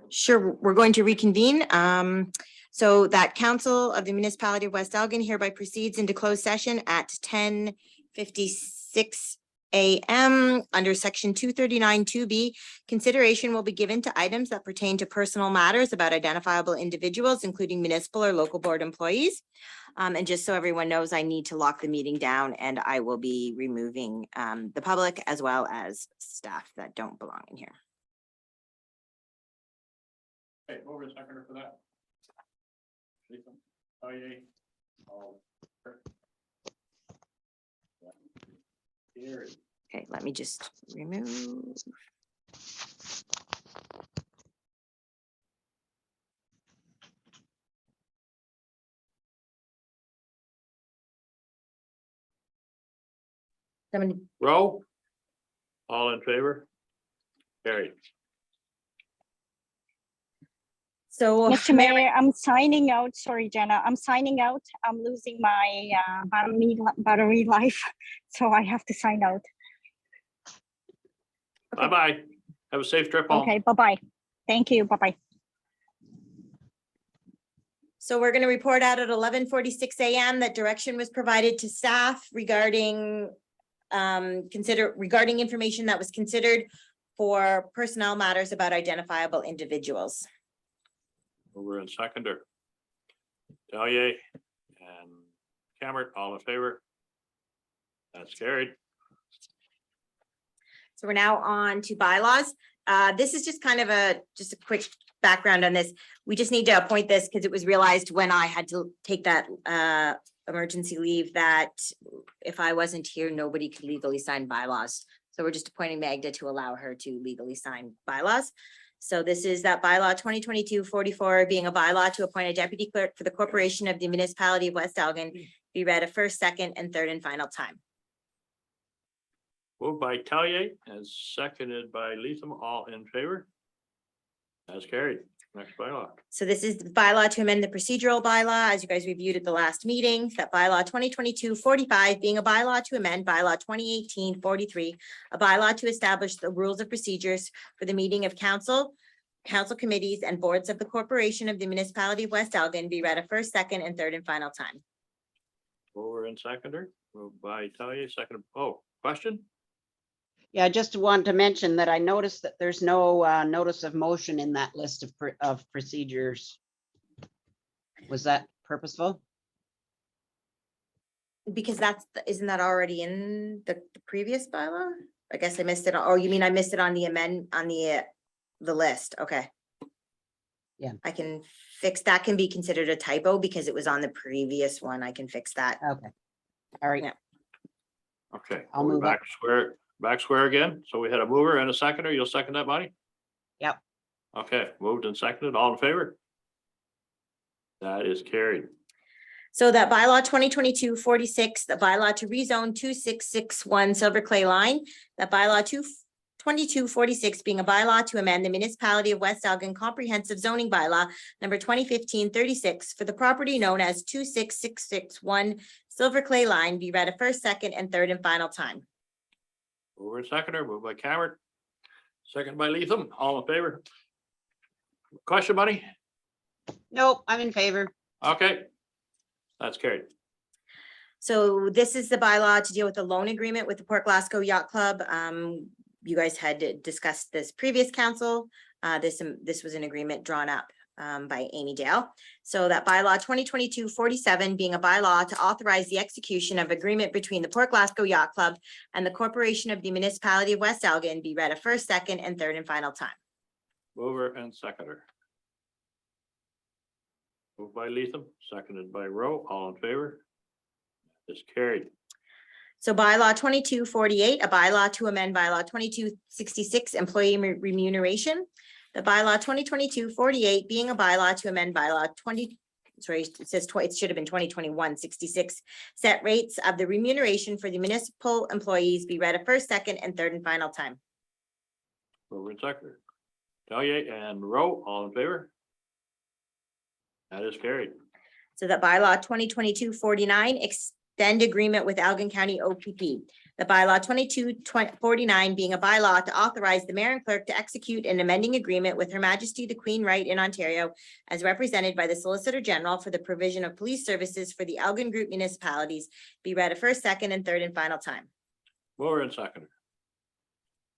Sure, we're going to reconvene. So that Council of the Municipality of West Elgin hereby proceeds into closed session at 10:56 a.m. under section 239 2B. Consideration will be given to items that pertain to personal matters about identifiable individuals, including municipal or local board employees. And just so everyone knows, I need to lock the meeting down, and I will be removing the public as well as staff that don't belong in here. Okay, over a second for that. Oh, yeah. Okay, let me just remove. Somebody, Roll. All in favor? Carried. so. Mr. Mayor, I'm signing out. Sorry, Jenna, I'm signing out. I'm losing my battery life, so I have to sign out. Bye-bye. Have a safe trip home. Okay, bye-bye. Thank you, bye-bye. So we're going to report out at 11:46 a.m. that direction was provided to staff regarding regarding information that was considered for personnel matters about identifiable individuals. Mover and seconder. Dallier and Cameron, all in favor? That's carried. So we're now on to bylaws. This is just kind of just a quick background on this. We just need to appoint this because it was realized when I had to take that emergency leave that if I wasn't here, nobody could legally sign bylaws. So we're just appointing Magda to allow her to legally sign bylaws. So this is that bylaw 2022-44 being a bylaw to appoint a deputy clerk for the corporation of the municipality of West Elgin, be read a first, second, and third and final time. Moved by Dallier and seconded by Leeson, all in favor? That's carried. Next bylaw. So this is the bylaw to amend the procedural bylaw, as you guys reviewed at the last meeting, that bylaw 2022-45 being a bylaw to amend bylaw 2018-43, a bylaw to establish the rules of procedures for the meeting of council committees and boards of the corporation of the municipality of West Elgin, be read a first, second, and third and final time. Mover and seconder. Moved by Dallier, second. Oh, question? Yeah, I just want to mention that I noticed that there's no notice of motion in that list of procedures. Was that purposeful? Because isn't that already in the previous bylaw? I guess I missed it. Oh, you mean I missed it on the list? Okay. Yeah. I can fix that. Can be considered a typo because it was on the previous one. I can fix that. Okay. All right. Yeah. Okay. I'll we're move back square. Back square again. So we had a mover and a seconder. You'll second that, Bonnie? Yep. Okay, moved and seconded. All in favor? That is carried. So that bylaw 2022-46, the bylaw to rezone 2661 Silver Clay Line, that bylaw 22-46 being a bylaw to amend the municipality of West Elgin comprehensive zoning bylaw number 2015-36 for the property known as 26661 Silver Clay Line, be read a first, second, and third and final time. Mover and seconder, moved by Cameron, second by Leeson. All in favor? Question, Bonnie? Nope, I'm in favor. Okay. That's carried. So this is the bylaw to deal with the loan agreement with the Port Glasgow Yacht Club. You guys had discussed this previous council. This was an agreement drawn up by Amy Dale. So that bylaw 2022-47 being a bylaw to authorize the execution of agreement between the Port Glasgow Yacht Club and the corporation of the municipality of West Elgin, be read a first, second, and third and final time. Mover and seconder. Moved by Leeson, seconded by Rowe. All in favor? Is carried. So bylaw 22-48, a bylaw to amend bylaw 22-66 employee remuneration. The bylaw 2022-48 being a bylaw to amend bylaw it says it should have been 2021-66 set rates of the remuneration for the municipal employees, be read a first, second, and third and final time. Mover and seconder. Dallier and Rowe, all in favor? That is carried. So that bylaw 2022-49 extend agreement with Elgin County OPP. The bylaw 22-49 being a bylaw to authorize the mayor and clerk to execute an amending agreement with Her Majesty the Queen Right in Ontario as represented by the Solicitor General for the provision of police services for the Elgin Group municipalities, be read a first, second, and third and final time. Mover and seconder.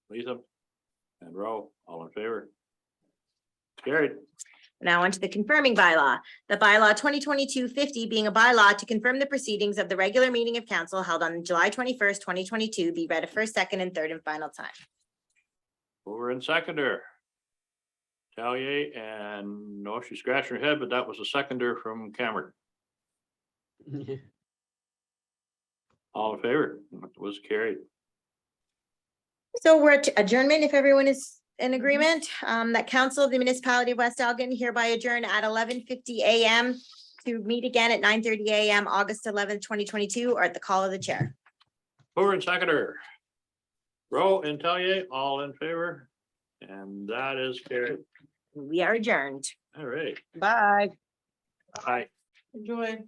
Leeson and Rowe, all in favor? Carried. Now onto the confirming bylaw. The bylaw 2022-50 being a bylaw to confirm the proceedings of the regular meeting of council held on July 21st, 2022, be read a first, second, and third and final time. Mover and seconder. Dallier and no, she's scratching her head, but that was a seconder from Cameron. All in favor? It was carried. So we're at adjournment if everyone is in agreement, that council of the municipality of West Elgin hereby adjourn at 11:50 a.m. to meet again at 9:30 a.m. August 11th, 2022, or at the call of the chair. Mover and seconder. Rowe and Dallier, all in favor? And that is carried. We are adjourned. All right. Bye. Bye. Enjoy.